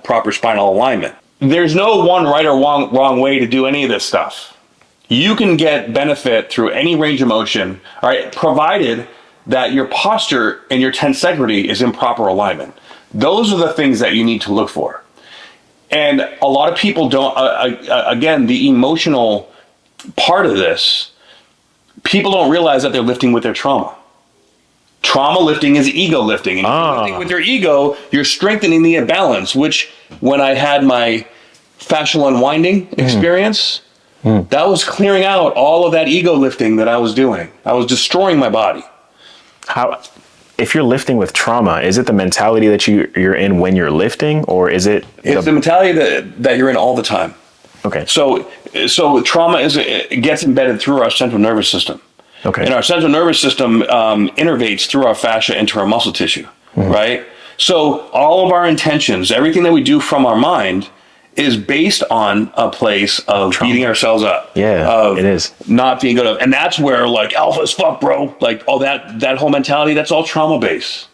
proper spinal alignment. There's no one right or wrong way to do any of this stuff. You can get benefit through any range of motion, all right, provided that your posture and your tensegrity is in proper alignment. Those are the things that you need to look for. And a lot of people don't, again, the emotional part of this, people don't realize that they're lifting with their trauma. Trauma lifting is ego lifting. And if you're lifting with your ego, you're strengthening the imbalance, which when I had my fascial unwinding experience, that was clearing out all of that ego lifting that I was doing. I was destroying my body. If you're lifting with trauma, is it the mentality that you're in when you're lifting, or is it? It's the mentality that you're in all the time. Okay. So trauma it gets embedded through our central nervous system. Okay. And our central nervous system innervates through our fascia into our muscle tissue, right? So all of our intentions, everything that we do from our mind is based on a place of trauma. Beating ourselves up. Yeah, it is. Not being good enough. And that's where like alpha as fuck, bro. Like all that whole mentality, that's all trauma based,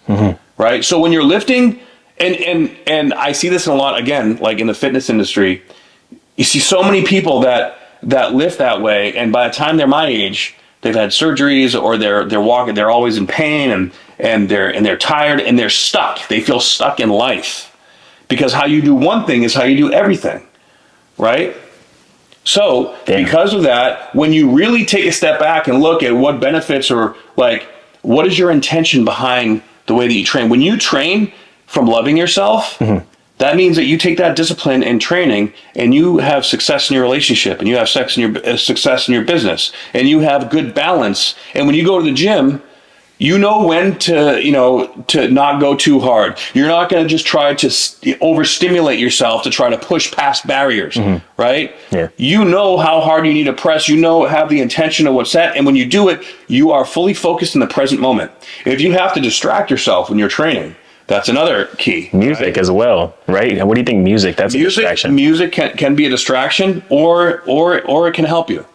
right? So when you're lifting, and I see this in a lot, again, like in the fitness industry, you see so many people that lift that way, and by the time they're my age, they've had surgeries or they're walking, they're always in pain and they're tired and they're stuck. They feel stuck in life. Because how you do one thing is how you do everything, right? So because of that, when you really take a step back and look at what benefits or like, what is your intention behind the way that you train? When you train from loving yourself, that means that you take that discipline and training and you have success in your relationship and you have success in your business and you have good balance. And when you go to the gym, you know when to not go too hard. You're not going to just try to overstimulate yourself to try to push past barriers, right? Yeah. You know how hard you need to press. You know, have the intention of what's set. And when you do it, you are fully focused in the present moment. If you have to distract yourself when you're training, that's another key. Music as well, right? And what do you think music? That's a distraction. Music can be a distraction or it can help you.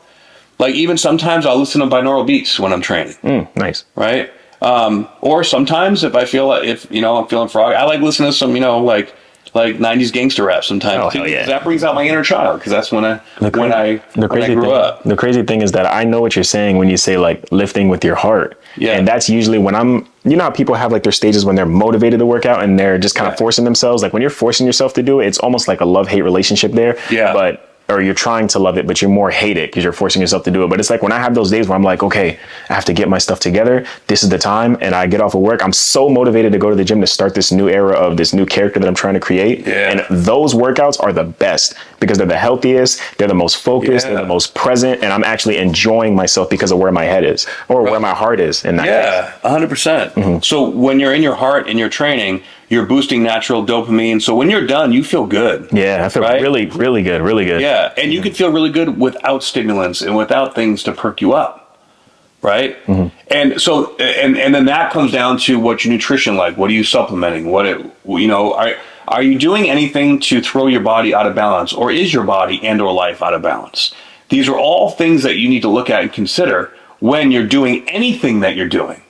Like even sometimes I'll listen to binaural beats when I'm training. Nice. Right? Or sometimes if I'm feeling frog, I like listening to some, like 90s gangster rap sometimes. Oh, hell yeah. That brings out my inner child because that's when I grew up. The crazy thing is that I know what you're saying when you say like lifting with your heart. Yeah. And that's usually when you know how people have like their stages when they're motivated to work out and they're just kind of forcing themselves. Like when you're forcing yourself to do it, it's almost like a love-hate relationship there. Yeah. Or you're trying to love it, but you're more hate it because you're forcing yourself to do it. But it's like when I have those days where I'm like, okay, I have to get my stuff together. This is the time. And I get off of work. I'm so motivated to go to the gym to start this new era of this new character that I'm trying to create. Yeah. And those workouts are the best because they're the healthiest. They're the most focused. Yeah. They're the most present. And I'm actually enjoying myself because of where my head is or where my heart is in that case. 100%. So when you're in your heart and you're training, you're boosting natural dopamine. So when you're done, you feel good. Yeah, I feel really, really good, really good. Yeah, and you can feel really good without stimulants and without things to perk you up, right? And so, and then that comes down to what your nutrition like. What are you supplementing? Are you doing anything to throw your body out of balance, or is your body and or life out of balance? These are all things that you need to look at and consider when you're doing anything that you're doing.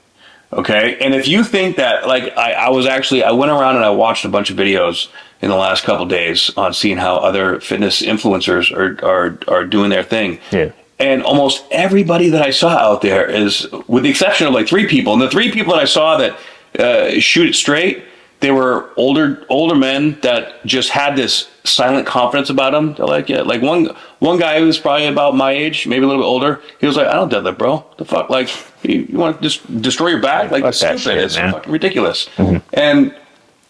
Okay. And if you think that, like, I went around and I watched a bunch of videos in the last couple of days on seeing how other fitness influencers are doing their thing. Yeah. And almost everybody that I saw out there is, with the exception of like 3 people, and the 3 people that I saw that shoot it straight, they were older men that just had this silent confidence about them. They're like, yeah, like one guy who was probably about my age, maybe a little bit older. He was like, I don't deadlift, bro. The fuck, like, you want to just destroy your back? Like, that's stupid. It's fucking ridiculous. Mm-hmm. And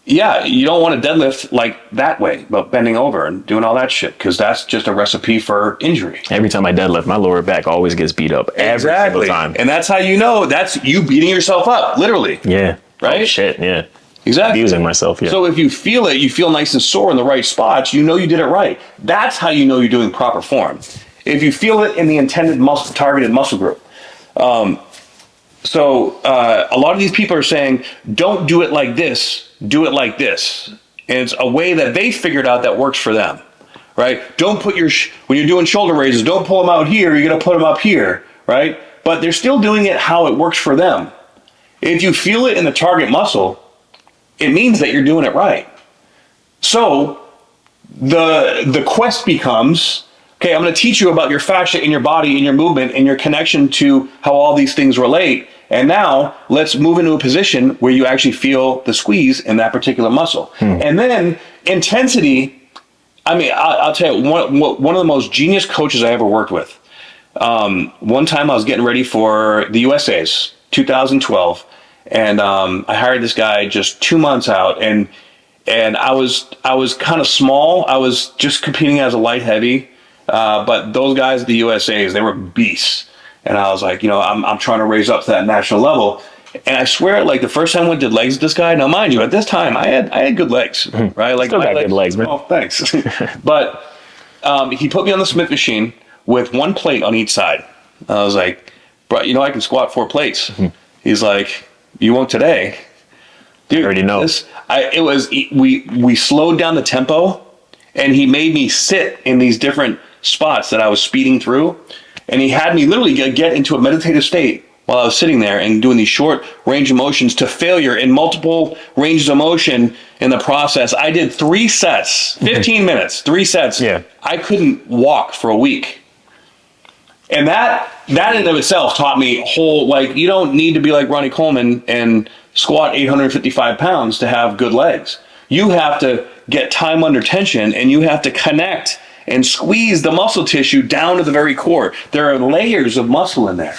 yeah, you don't want to deadlift like that way, but bending over and doing all that shit, because that's just a recipe for injury. Every time I deadlift, my lower back always gets beat up. Every single time. And that's how you know that's you beating yourself up, literally. Yeah. Right? Oh, shit, yeah. Exactly. Abusing myself, yeah. So if you feel it, you feel nice and sore in the right spots, you know you did it right. That's how you know you're doing proper form. If you feel it in the intended targeted muscle group. So a lot of these people are saying, don't do it like this, do it like this. And it's a way that they figured out that works for them, right? Don't put when you're doing shoulder raises, don't pull them out here, you're going to put them up here, right? But they're still doing it how it works for them. If you feel it in the target muscle, it means that you're doing it right. So the quest becomes, okay, I'm going to teach you about your fascia in your body, in your movement, and your connection to how all these things relate. And now let's move into a position where you actually feel the squeeze in that particular muscle. And then intensity, I mean, I'll tell you, one of the most genius coaches I ever worked with. One time I was getting ready for the USA's 2012. And I hired this guy just 2 months out, and I was kind of small. I was just competing as a light heavy, but those guys at the USA's, they were beasts. And I was like, I'm trying to raise up to that national level. And I swear, like the first time I did legs with this guy. Now, mind you, at this time I had good legs, right? Like still got good legs, man. Oh, thanks. But he put me on the Smith machine with 1 plate on each side. I was like, bro, I can squat 4 plates. He's like, you won't today, dude. I already know. We slowed down the tempo, and he made me sit in these different spots that I was speeding through, and he had me literally get into a meditative state while I was sitting there and doing these short range of motions to failure in multiple ranges of motion. In the process, I did 3 sets, 15 minutes, 3 sets. Yeah. I couldn't walk for a week. And that in and of itself taught me you don't need to be like Ronnie Coleman and squat 855 pounds to have good legs. You have to get time under tension, and you have to connect and squeeze the muscle tissue down to the very core. There are layers of muscle in there.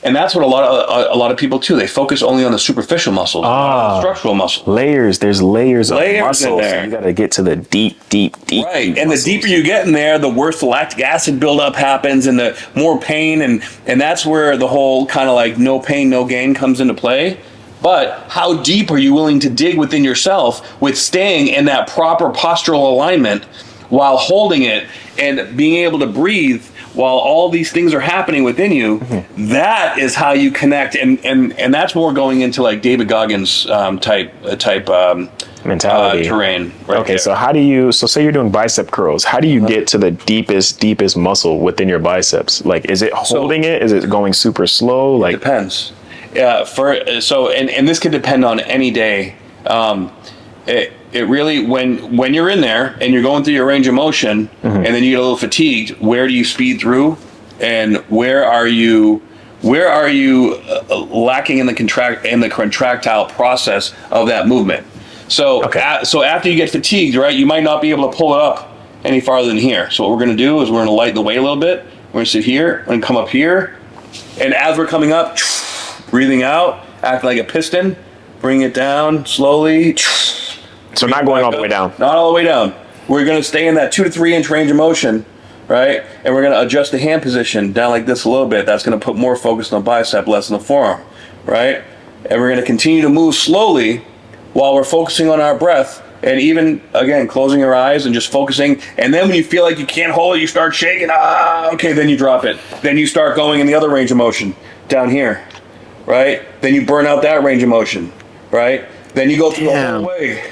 And that's what a lot of people do. They focus only on the superficial muscles, not the structural muscle. Layers. There's layers of muscle. In there. So you got to get to the deep. Right. Deep and muscles. the deeper you get in there, the worse the lactic acid buildup happens, and the more pain. And that's where the whole kind of like no pain, no gain comes into play. But how deep are you willing to dig within yourself with staying in that proper postural alignment while holding it and being able to breathe while all these things are happening within you? That is how you connect, and that's more going into like David Goggins type mentality terrain. Right okay, there. so say you're doing bicep curls. How do you get to the deepest muscle within your biceps? Like, is it holding it? Is it going super slow? Like, depends. And this could depend on any day. It really, when you're in there and you're going through your range of motion, and then you get a little fatigued, where do you speed through, and where are you lacking in the contractile process of that movement? So so after you get fatigued, right, you might not be able to pull it up any farther than here. So what we're going to do is we're going to lighten the weight a little bit. We're going to sit here, we're going to come up here, and as we're coming up, breathing out, act like a piston, bring it down slowly. so not going all the way down. Not all the way down. We're going to stay in that 2 to 3 inch range of motion, right? And we're going to adjust the hand position down like this a little bit. That's going to put more focus on the bicep, less on the forearm, right? And we're going to continue to move slowly while we're focusing on our breath, and even, again, closing your eyes and just focusing. And then when you feel like you can't hold it, you start shaking. Okay, then you drop it. Then you start going in the other range of motion down here, right? Then you burn out that range of motion, right? Then you go through the whole way.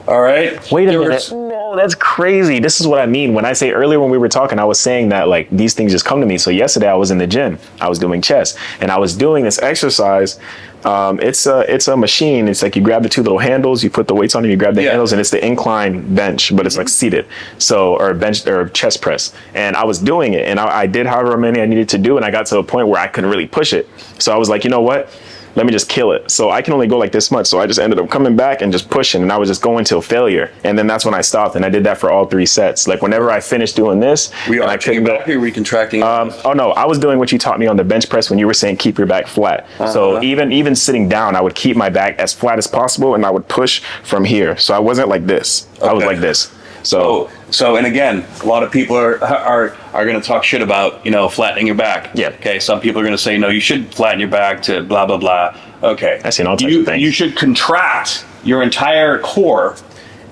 All right? Wait a minute. No. Oh, that's crazy. This is what I mean. When I say earlier when we were talking, I was saying that like these things just come to me. So yesterday I was in the gym. I was doing chest and I was doing this exercise. It's a machine. It's like you grab the two little handles, you put the weights on and you grab the handles, and it's the incline bench, but it's like seated. So, or bench or chest press. And I was doing it and I did however many I needed to do. And I got to a point where I couldn't really push it. So I was like, you know what? Let me just kill it. So I can only go like this much. So I just ended up coming back and just pushing, and I was just going till failure. And then that's when I stopped, and I did that for all 3 sets. Like whenever I finished doing this, I couldn't go. Here, recontracting. Oh no, I was doing what you taught me on the bench press when you were saying keep your back flat. So even sitting down, I would keep my back as flat as possible, and I would push from here. So I wasn't like this. Okay. I was like this. So and again, a lot of people are going to talk shit about, you know, flattening your back. Yeah. Okay. Some people are going to say, no, you should flatten your back to blah, blah, blah. Okay. I've seen all types of things. You should contract your entire core.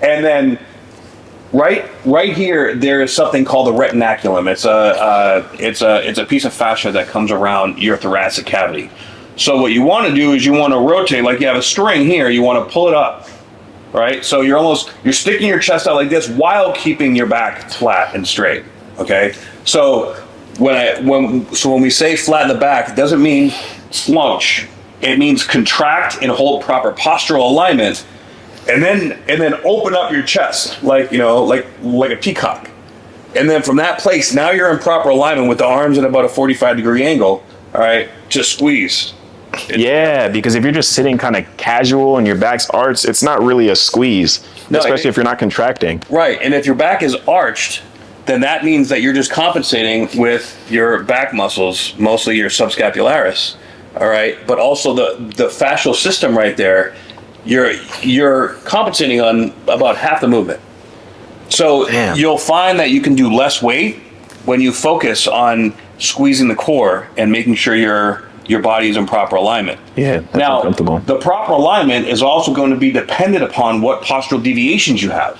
And then right here, there is something called the retinaculum. It's a piece of fascia that comes around your thoracic cavity. So what you want to do is you want to rotate, like you have a string here, you want to pull it up. Right, so you're sticking your chest out like this while keeping your back flat and straight. Okay, so when we say flatten the back, it doesn't mean slouch. It means contract and hold proper postural alignment, and then open up your chest like a peacock. And then from that place, now you're in proper alignment with the arms at about a 45-degree angle. All right, just squeeze. Yeah, because if you're just sitting kind of casual and your back's arched, it's not really a squeeze, especially if you're not contracting. Right, and if your back is arched, then that means that you're just compensating with your back muscles, mostly your subscapularis, all right? But also the fascial system right there, you're compensating on about half the movement. So you'll find that you can do less weight when you focus on squeezing the core and making sure your body is in proper alignment. Yeah, that's now, uncomfortable. The proper alignment is also going to be dependent upon what postural deviations you have.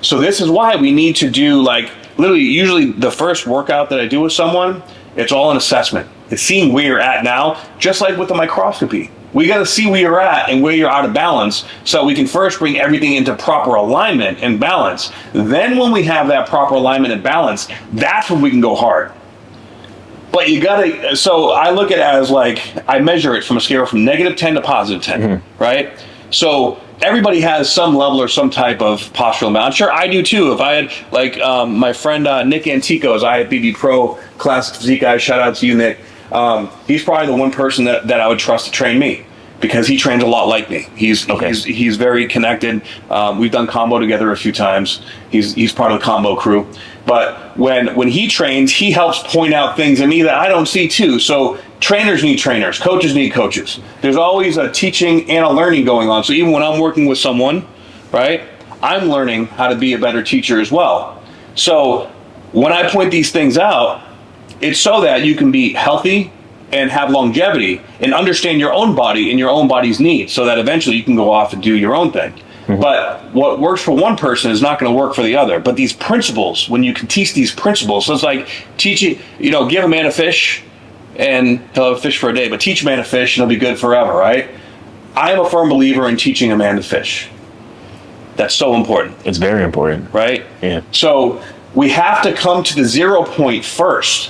So this is why we need to do, like, literally, usually the first workout that I do with someone, it's all an assessment. It's seeing where you're at now, just like with the microscopy. We got to see where you're at and where you're out of balance, so we can first bring everything into proper alignment and balance. Then when we have that proper alignment and balance, that's when we can go hard. But you gotta, so I look at it as like, I measure it from a scale from -10 to +10, right? So everybody has some level or some type of postural imbalance. I'm sure I do too. If I had, like, my friend Nick Antico's IFBB Pro Classic Physique guy, shout out to you, Nick. He's probably the one person that I would trust to train me, because he trains a lot like me. He's very connected. We've done combo together a few times. He's part of the combo crew. But when he trains, he helps point out things in me that I don't see too. So trainers need trainers, coaches need coaches. There's always a teaching and a learning going on. So even when I'm working with someone, right, I'm learning how to be a better teacher as well. So when I point these things out, it's so that you can be healthy and have longevity and understand your own body and your own body's needs, so that eventually you can go off and do your own thing. But what works for one person is not going to work for the other. But these principles, when you can teach these principles, so it's like teaching, give a man a fish and he'll have a fish for a day, but teach a man a fish and he'll be good forever, right? I am a firm believer in teaching a man to fish. That's so important. It's very important. Right? Yeah. So we have to come to the 0 point first.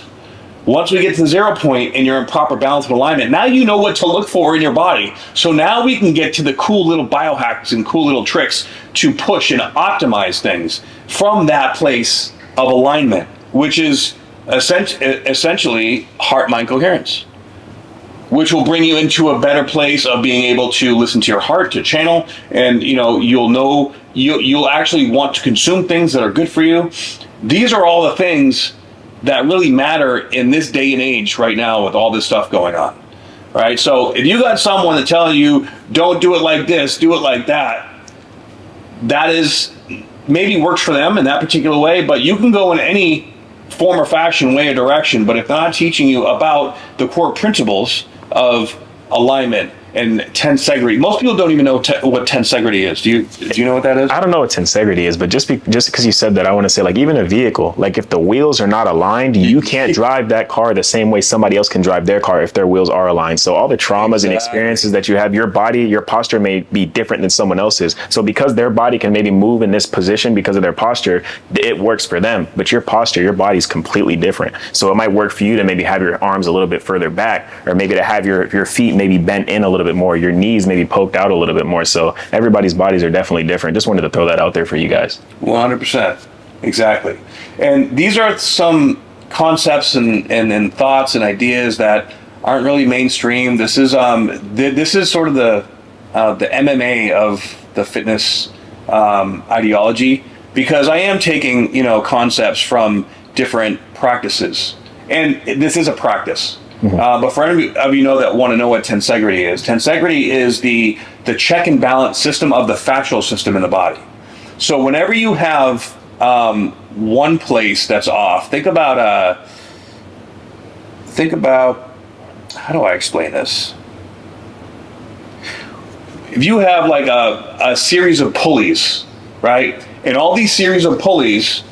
Once we get to the 0 point and you're in proper balance and alignment, now you know what to look for in your body. So now we can get to the cool little biohacks and cool little tricks to push and optimize things from that place of alignment, which is essentially heart-mind coherence, which will bring you into a better place of being able to listen to your heart, to channel, and you'll actually want to consume things that are good for you. These are all the things that really matter in this day and age right now with all this stuff going on, right? So if you got someone that telling you, don't do it like this, do it like that, that is maybe works for them in that particular way, but you can go in any form or fashion, way or direction, but if they're not teaching you about the core principles of alignment and tensegrity. Most people don't even know what tensegrity is. Do you know what that is? I don't know what tensegrity is, but just because you said that, I want to say, like, even a vehicle, like if the wheels are not aligned, you can't drive that car the same way somebody else can drive their car if their wheels are aligned. So all the traumas and experiences that you have, your body, your posture may be different than someone else's. So because their body can maybe move in this position because of their posture, it works for them. But your posture, your body's completely different. So it might work for you to maybe have your arms a little bit further back, or maybe to have your feet maybe bent in a little bit more, your knees maybe poked out a little bit more. So everybody's bodies are definitely different. Just wanted to throw that out there for you guys. 100%. Exactly. And these are some concepts and thoughts and ideas that aren't really mainstream. This is sort of the MMA of the fitness ideology, because I am taking, concepts from different practices. And this is a practice. But for any of you that want to know what tensegrity is the check and balance system of the fascial system in the body. So whenever you have one place that's off, think about how do I explain this? If you have like a series of pulleys, right? And all these series of pulleys,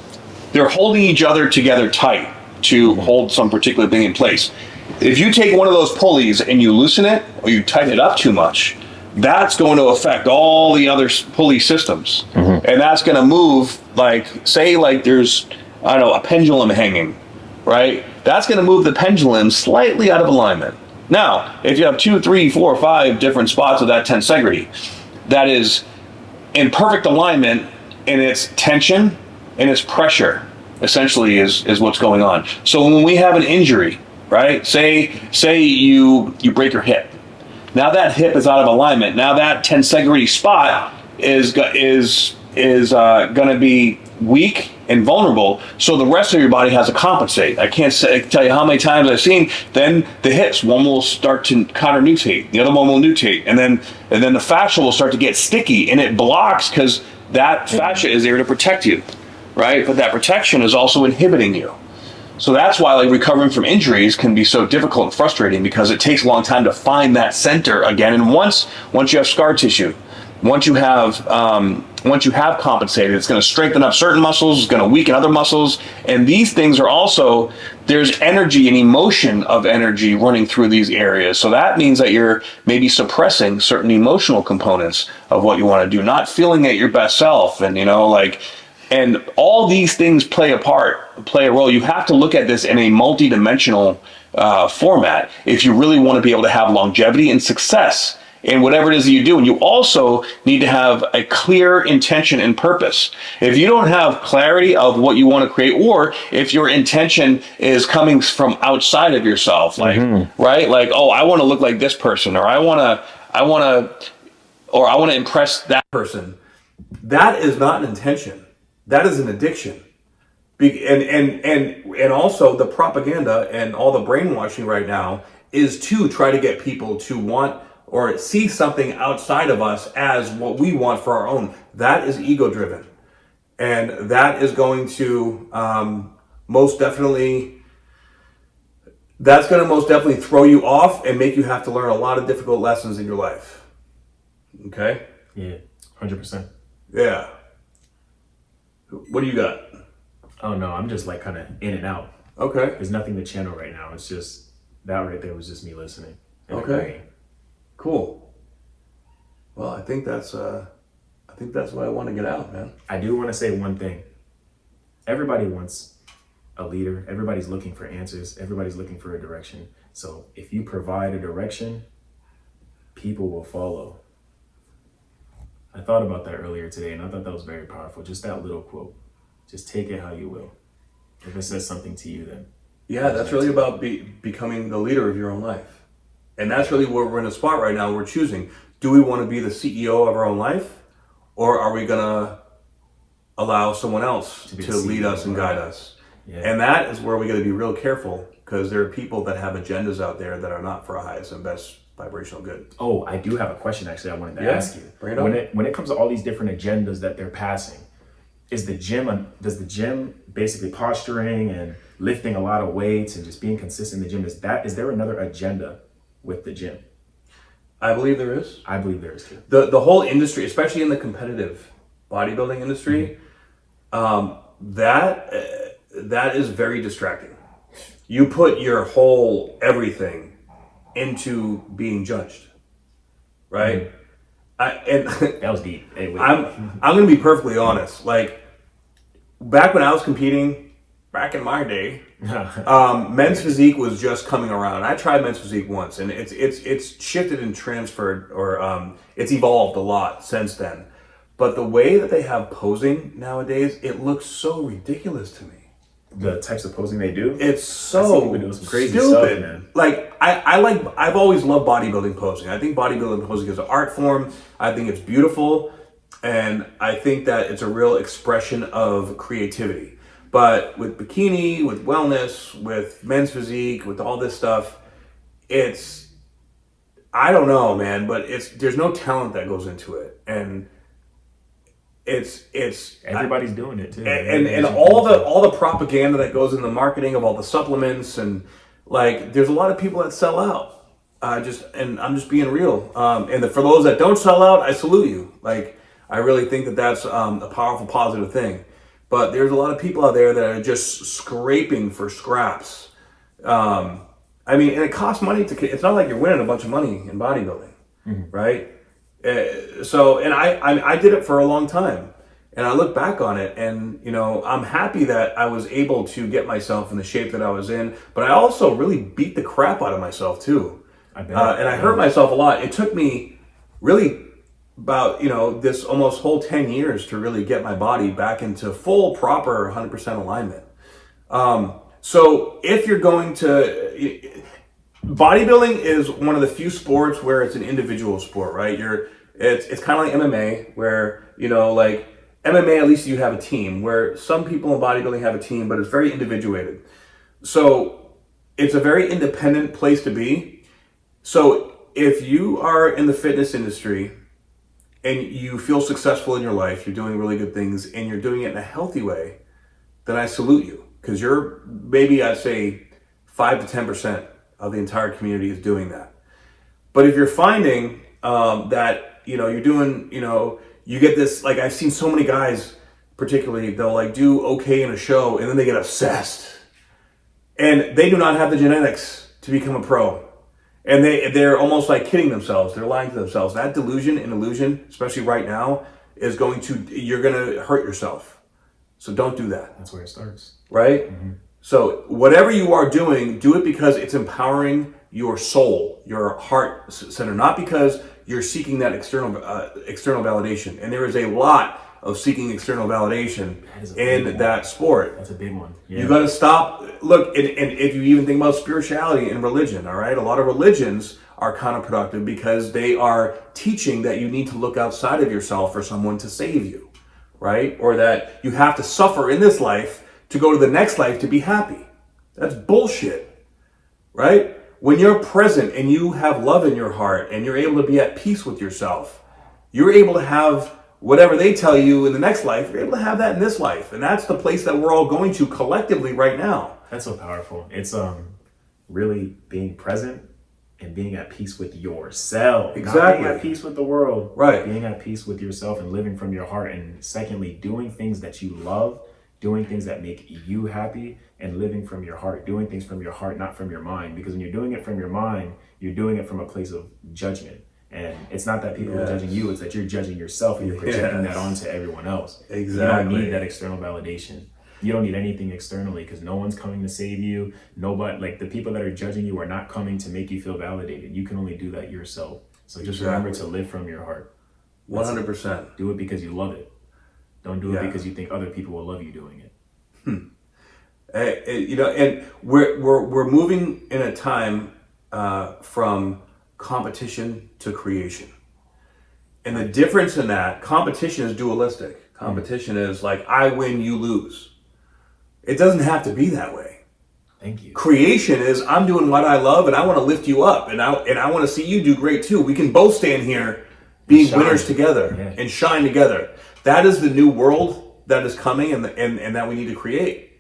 they're holding each other together tight to hold some particular thing in place. If you take one of those pulleys and you loosen it or you tighten it up too much, that's going to affect all the other pulley systems. And that's going to move, say there's, a pendulum hanging, right? That's going to move the pendulum slightly out of alignment. Now, if you have 2, 3, 4, 5 different spots of that tensegrity, that is in perfect alignment in its tension and its pressure, essentially is what's going on. So when we have an injury, right? Say you break your hip. Now that hip is out of alignment. Now that tensegrity spot is going to be weak and vulnerable. So the rest of your body has to compensate. I can't tell you how many times I've seen. Then the hips, one will start to counter-nutate, the other one will nutate, and then the fascia will start to get sticky, and it blocks because that fascia is there to protect you, right? But that protection is also inhibiting you. So that's why recovering from injuries can be so difficult and frustrating, because it takes a long time to find that center again. And once you have scar tissue, once you have compensated, it's going to strengthen up certain muscles, it's going to weaken other muscles. And these things are also, there's energy and emotion of energy running through these areas. So that means that you're maybe suppressing certain emotional components of what you want to do, not feeling at your best self. And, and all these things play a role. You have to look at this in a multi-dimensional format if you really want to be able to have longevity and success in whatever it is that you do. And you also need to have a clear intention and purpose. If you don't have clarity of what you want to create, or if your intention is coming from outside of yourself, right? Oh, I want to look like this person, or I want to impress that person. That is not an intention. That is an addiction. And also the propaganda and all the brainwashing right now is to try to get people to want or see something outside of us as what we want for our own. That is ego driven. And that is going to most definitely throw you off and make you have to learn a lot of difficult lessons in your life. Okay? Yeah, 100%. Yeah. What do you got? Oh no, I'm just kind of in and out. Okay. There's nothing to channel right now. It's just that right there was just me listening. Okay. Cool. Well, I think that's what I want to get out, man. I do want to say one thing. Everybody wants a leader. Everybody's looking for answers. Everybody's looking for a direction. So if you provide a direction, people will follow. I thought about that earlier today, and I thought that was very powerful. Just that little quote. Just take it how you will. If it says something to you, then. Yeah, that's really about becoming the leader of your own life. And that's really where we're in a spot right now. We're choosing. Do we want to be the CEO of our own life? Or are we going to allow someone else to lead us and guide us? Yeah. And that is where we got to be real careful, because there are people that have agendas out there that are not for our highest and best vibrational good. Oh, I do have a question actually I wanted to ask you. Bring it on. When it comes to all these different agendas that they're passing, does the gym basically posturing and lifting a lot of weights and just being consistent in the gym, is there another agenda with the gym? I believe there is. I believe there is too. The whole industry, especially in the competitive bodybuilding industry, that is very distracting. You put your whole everything into being judged, right? That was deep. Hey, wait. I'm gonna be perfectly honest. Like back when I was competing, back in my day, men's physique was just coming around. I tried men's physique once, and it's shifted and transferred, or it's evolved a lot since then. But the way that they have posing nowadays, it looks so ridiculous to me. The types of posing they do, It's so doing some crazy stupid. stuff, man. Like I've always loved bodybuilding posing. I think bodybuilding posing is an art form. I think it's beautiful, and I think that it's a real expression of creativity. But with bikini, with wellness, with men's physique, with all this stuff, I don't know, man, but there's no talent that goes into it, and everybody's doing it too. And all the propaganda that goes in the marketing of all the supplements, and like there's a lot of people that sell out. I'm just being real. For those that don't sell out, I salute you. Like I really think that that's a powerful, positive thing. But there's a lot of people out there that are just scraping for scraps. And it costs money it's not like you're winning a bunch of money in bodybuilding, right? I did it for a long time, and I look back on it, and I'm happy that I was able to get myself in the shape that I was in. But I also really beat the crap out of myself too, and I hurt myself a lot. It took me really about this almost whole 10 years to really get my body back into full, proper 100% alignment. So if you're going to bodybuilding is one of the few sports where it's an individual sport, right? It's kind of like MMA, where like MMA, at least you have a team. Where some people in bodybuilding have a team, but it's very individuated. So it's a very independent place to be. So if you are in the fitness industry and you feel successful in your life, you're doing really good things, and you're doing it in a healthy way, then I salute you, because you're maybe I'd say 5 to 10% of the entire community is doing that. But if you're finding that you're doing, you get this, like I've seen so many guys, particularly, they'll like do okay in a show and then they get obsessed, and they do not have the genetics to become a pro, and they're almost like kidding themselves. They're lying to themselves. That delusion and illusion, especially right now, you're going to hurt yourself. So don't do that. That's where it starts, right? So whatever you are doing, do it because it's empowering your soul, your heart center, not because you're seeking that external validation. And there is a lot of seeking external validation in that sport. That's a big one. Yeah. You got to stop. Look, and if you even think about spirituality and religion, all right, a lot of religions are counterproductive because they are teaching that you need to look outside of yourself for someone to save you, right? Or that you have to suffer in this life to go to the next life to be happy. That's bullshit, right? When you're present and you have love in your heart and you're able to be at peace with yourself, you're able to have whatever they tell you in the next life, you're able to have that in this life. And that's the place that we're all going to collectively right now. That's so powerful. It's really being present and being at peace with yourself. Exactly. Not being at peace with the world. Right. Being at peace with yourself and living from your heart. And secondly, doing things that you love, doing things that make you happy, and living from your heart. Doing things from your heart, not from your mind. Because when you're doing it from your mind, you're doing it from a place of judgment. And it's not that people are judging you, it's that you're judging yourself and you're projecting that onto everyone else. Exactly. You don't need that external validation. You don't need anything externally because no one's coming to save you. Nobody, like the people that are judging you are not coming to make you feel validated. You can only do that yourself. So just remember to live from your heart. 100%. Do it because you love it. Don't do it because you think other people will love you doing it. And we're moving in a time from competition to creation. And the difference in that, competition is dualistic. Competition is like, I win, you lose. It doesn't have to be that way. Thank you. Creation is, I'm doing what I love and I want to lift you up, and I want to see you do great too. We can both stand here being winners together and shine together. That is the new world that is coming and that we need to create,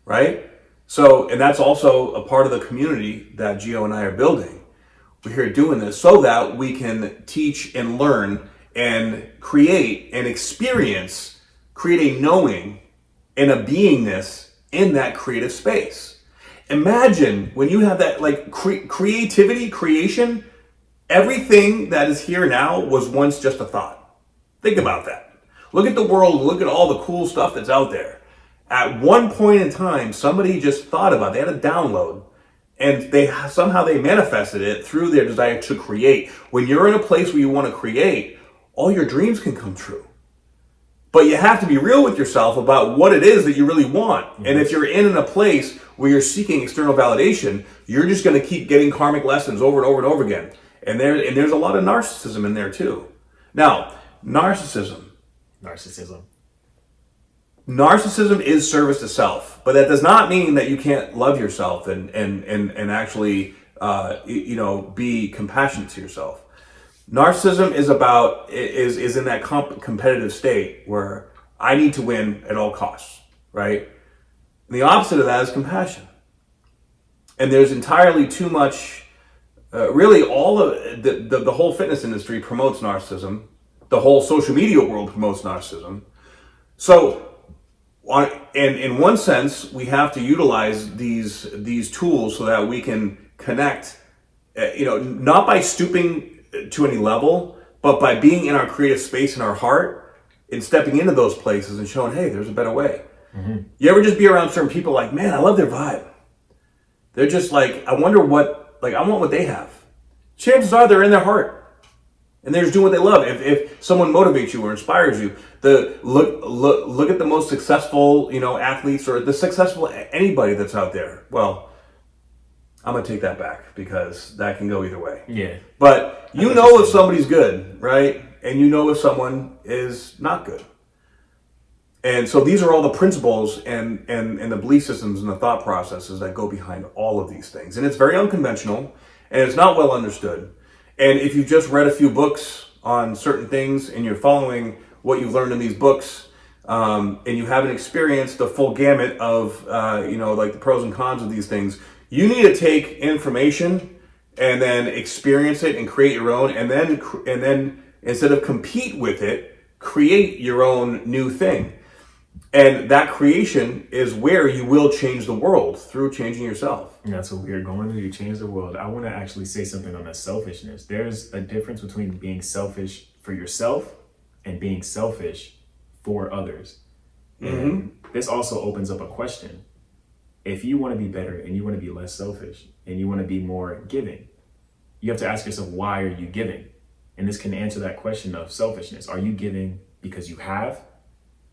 right? So, and that's also a part of the community that Gio and I are building. We're here doing this so that we can teach and learn and create and experience, create a knowing and a beingness in that creative space. Imagine when you have that like creativity, creation, everything that is here now was once just a thought. Think about that. Look at the world, look at all the cool stuff that's out there. At one point in time, somebody just thought about it. They had a download and they manifested it through their desire to create. When you're in a place where you want to create, all your dreams can come true. But you have to be real with yourself about what it is that you really want. Mm-hmm. And if you're in a place where you're seeking external validation, you're just going to keep getting karmic lessons over and over and over again. And there's a lot of narcissism in there too. Now, narcissism is service to self, but that does not mean that you can't love yourself and actually be compassionate to yourself. Narcissism is in that competitive state where I need to win at all costs, right? And the opposite of that is compassion. And there's entirely too much. Really, all of the whole fitness industry promotes narcissism. The whole social media world promotes narcissism. So, in one sense, we have to utilize these tools so that we can connect. Not by stooping to any level, but by being in our creative space in our heart and stepping into those places and showing, hey, there's a better way. Mm-hmm. You ever just be around certain people like, man, I love their vibe. They're just like, I want what they have. Chances are they're in their heart and they're just doing what they love. If someone motivates you or inspires you, look at the most successful, athletes or the successful anybody that's out there. Well, I'm going to take that back because that can go either way. Yeah. But you know if somebody's good, right? And you know if someone is not good. And so these are all the principles and the belief systems and the thought processes that go behind all of these things. And it's very unconventional and it's not well understood. And if you've just read a few books on certain things and you're following what you've learned in these books, and you haven't experienced the full gamut of, like the pros and cons of these things, you need to take information and then experience it and create your own, and then instead of compete with it, create your own new thing. And that creation is where you will change the world through changing yourself. And that's what we're going to do, change the world. I want to actually say something on that selfishness. There's a difference between being selfish for yourself and being selfish for others. Mm-hmm. And this also opens up a question. If you want to be better and you want to be less selfish and you want to be more giving, you have to ask yourself, why are you giving? And this can answer that question of selfishness. Are you giving because you have?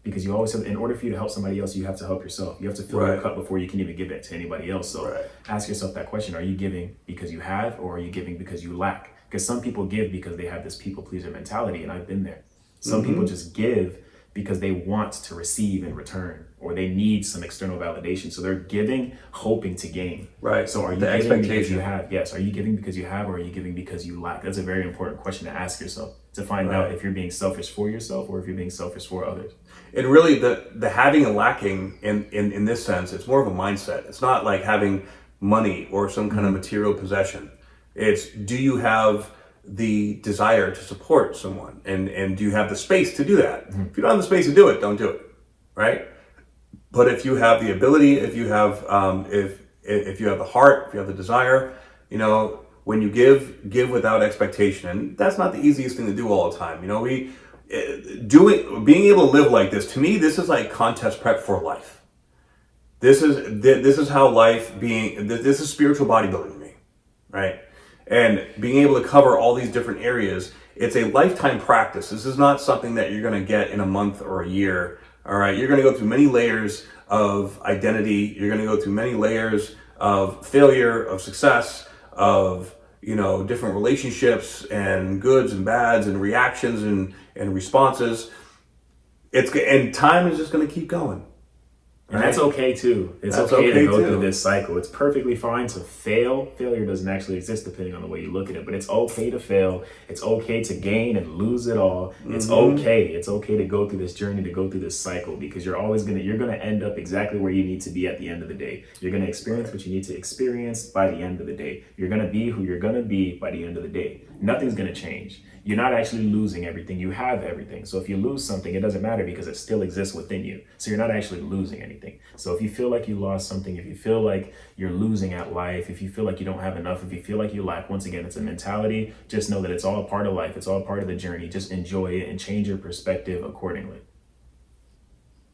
Because you always have, in order for you to help somebody else, you have to help yourself. You have to fill your cup before you can even give it to anybody else. So ask yourself that question. Are you giving because you have, or are you giving because you lack? Because some people give because they have this people pleaser mentality, and I've been there. Some people just give because they want to receive in return, or they need some external validation. So they're giving, hoping to gain. Right. So are you giving because you have? Yes. Are you giving because you have, or are you giving because you lack? That's a very important question to ask yourself, to find out if you're being selfish for yourself or if you're being selfish for others. And really, the having and lacking in this sense, it's more of a mindset. It's not like having money or some kind of material possession. It's, do you have the desire to support someone, and do you have the space to do that? If you don't have the space to do it, don't do it, right? But if you have the ability, if you have if you have the heart, if you have the desire, when you give without expectation. And that's not the easiest thing to do all the time. Being able to live like this, to me, this is like contest prep for life. This is how life this is spiritual bodybuilding to me, right? And being able to cover all these different areas, it's a lifetime practice. This is not something that you're going to get in a month or a year. All right, you're going to go through many layers of identity. You're going to go through many layers of failure, of success, of different relationships and goods and bads and reactions and responses. And time is just going to keep going. And that's okay too. It's okay to go through this cycle. It's perfectly fine to fail. Failure doesn't actually exist depending on the way you look at it, but it's okay to fail. It's okay to gain and lose it all. It's okay. It's okay to go through this journey, to go through this cycle, because you're gonna end up exactly where you need to be at the end of the day. You're gonna experience what you need to experience by the end of the day. You're gonna be who you're gonna be by the end of the day. Nothing's gonna change. You're not actually losing everything. You have everything. So if you lose something, it doesn't matter because it still exists within you. So you're not actually losing anything. So if you feel like you lost something, if you feel like you're losing at life, if you feel like you don't have enough, if you feel like you lack, once again, it's a mentality. Just know that it's all part of life. It's all part of the journey. Just enjoy it and change your perspective accordingly.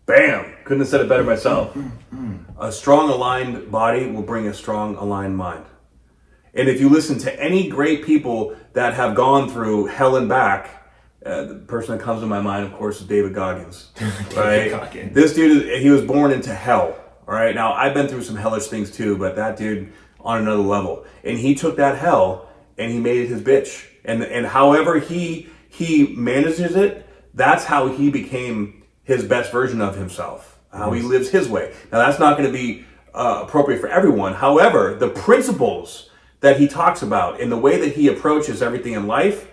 Bam! Couldn't have said it better myself. A strong aligned body will bring a strong aligned mind. And if you listen to any great people that have gone through hell and back, the person that comes to my mind, of course, is David Goggins. Right? Goggins. This dude, he was born into hell. All right. Now, I've been through some hellish things too, but that dude on another level. And he took that hell and he made it his bitch. And however he manages it, that's how he became his best version of himself. How he lives his way. Now, that's not going to be appropriate for everyone. However, the principles that he talks about and the way that he approaches everything in life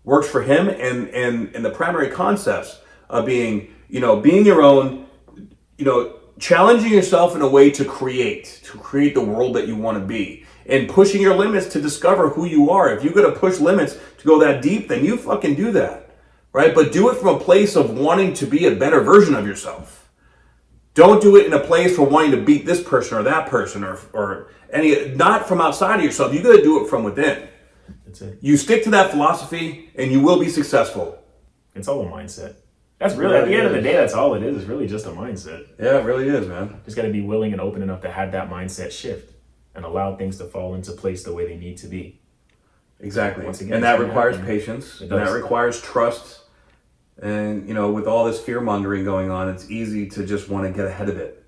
works for him, and the primary concepts of being your own, challenging yourself in a way to create the world that you want to be, and pushing your limits to discover who you are. If you're going to push limits to go that deep, then you fucking do that, right? But do it from a place of wanting to be a better version of yourself. Don't do it in a place for wanting to beat this person or that person or not from outside of yourself. You got to do it from within. That's it. You stick to that philosophy and you will be successful. It's all a mindset. That's really, at the end of the day, that's all it is. It's really just a mindset. Yeah, it really is, man. Just got to be willing and open enough to have that mindset shift and allow things to fall into place the way they need to be. Exactly. Once again, and that requires patience. And that requires trust. And, with all this fear mongering going on, it's easy to just want to get ahead of it,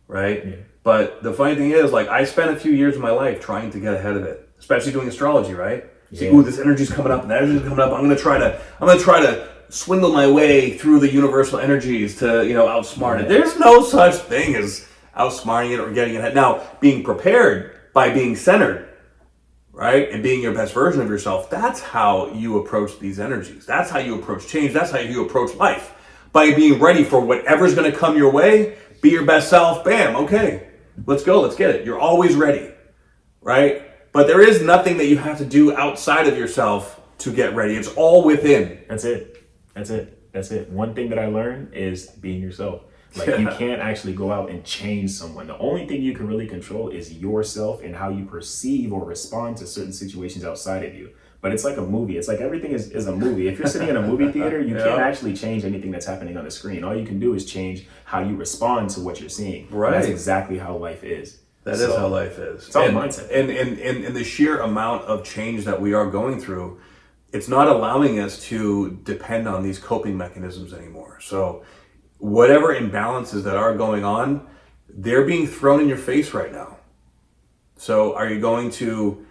right? Yeah. But the funny thing is, I spent a few years of my life trying to get ahead of it, especially doing astrology, right? Yeah. See, this energy's coming up, and that energy's coming up. I'm gonna try to swindle my way through the universal energies to, outsmart it. There's no such thing as outsmarting it or getting ahead. Now, being prepared by being centered, right? And being your best version of yourself, that's how you approach these energies. That's how you approach change. That's how you approach life. By being ready for whatever's going to come your way, be your best self, bam, okay, let's go, let's get it. You're always ready, right? But there is nothing that you have to do outside of yourself to get ready. It's all within. That's it. One thing that I learned is being yourself. You can't actually go out and change someone. The only thing you can really control is yourself and how you perceive or respond to certain situations outside of you. But it's like a movie. It's like everything is a movie. If you're sitting in a movie theater, you can't actually change anything that's happening on the screen. All you can do is change how you respond to what you're seeing. Right. And that's exactly how life is. That is how life is. It's all mindset. And the sheer amount of change that we are going through, it's not allowing us to depend on these coping mechanisms anymore. So whatever imbalances that are going on, they're being thrown in your face right now. So are you going to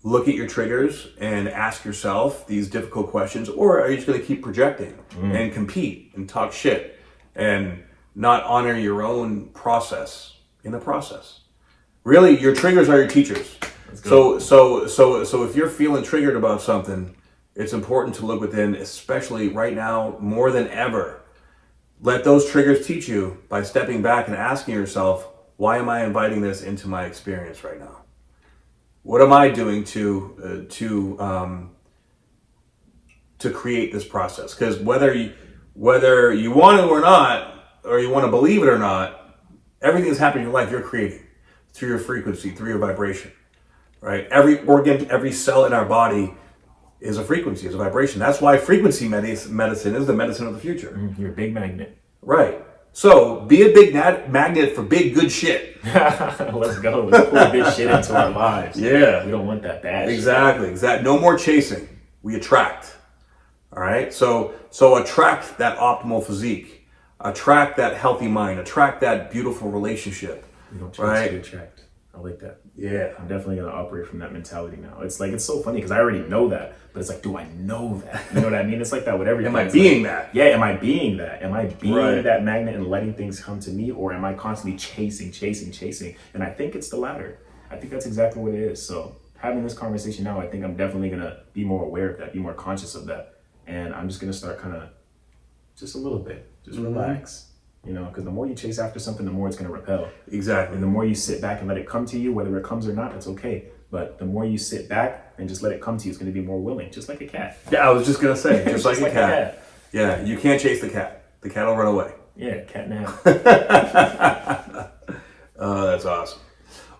look at your triggers and ask yourself these difficult questions, or are you just going to keep projecting and compete and talk shit and not honor your own process in the process? Really, your triggers are your teachers. So if you're feeling triggered about something, it's important to look within, especially right now more than ever. Let those triggers teach you by stepping back and asking yourself, why am I inviting this into my experience right now? What am I doing to create this process? Because whether you want to or not, or you want to believe it or not, everything that's happening in your life, you're creating through your frequency, through your vibration, right? Every organ, every cell in our body is a frequency, is a vibration. That's why frequency medicine is the medicine of the future. You're a big magnet. Right. So be a big magnet for big good shit. Let's go. Let's pull this shit into our lives. Yeah. We don't want that bad Exactly. No more chasing. We attract. All right. So attract that optimal physique. Attract that healthy mind. Attract that beautiful relationship. We don't chase, right? we attract. I like that. Yeah. I'm definitely going to operate from that mentality now. It's like, it's so funny because I already know that, but it's like, do I know that? You know what I mean? It's like that with everything. Am I It's being like, that? Yeah, am I being that? Am I being Right. that magnet and letting things come to me? Or am I constantly chasing? And I think it's the latter. I think that's exactly what it is. So having this conversation now, I think I'm definitely going to be more aware of that, be more conscious of that. And I'm just going to start kind of just a little bit, just relax. You know, because the more you chase after something, the more it's going to repel. Exactly. And the more you sit back and let it come to you, whether it comes or not, that's okay. But the more you sit back and just let it come to you, it's going to be more willing, just like a cat. Yeah, I was just gonna say, just like a like cat. Yeah, you can't chase the cat. The cat will run away. Yeah, cat and a half. Oh, that's awesome.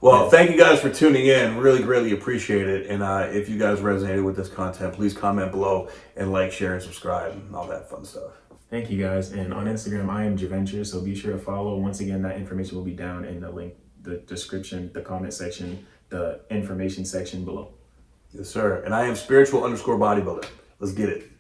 Well, thank you guys for tuning in. Really greatly appreciate it. And if you guys resonated with this content, please comment below and like, share, and subscribe, and all that fun stuff. Thank you guys. And on Instagram, I am Javenture, so be sure to follow. Once again, that information will be down in the link, the description, the comment section, the information section below. Yes, sir. And I am spiritual_bodybuilder. Let's get it.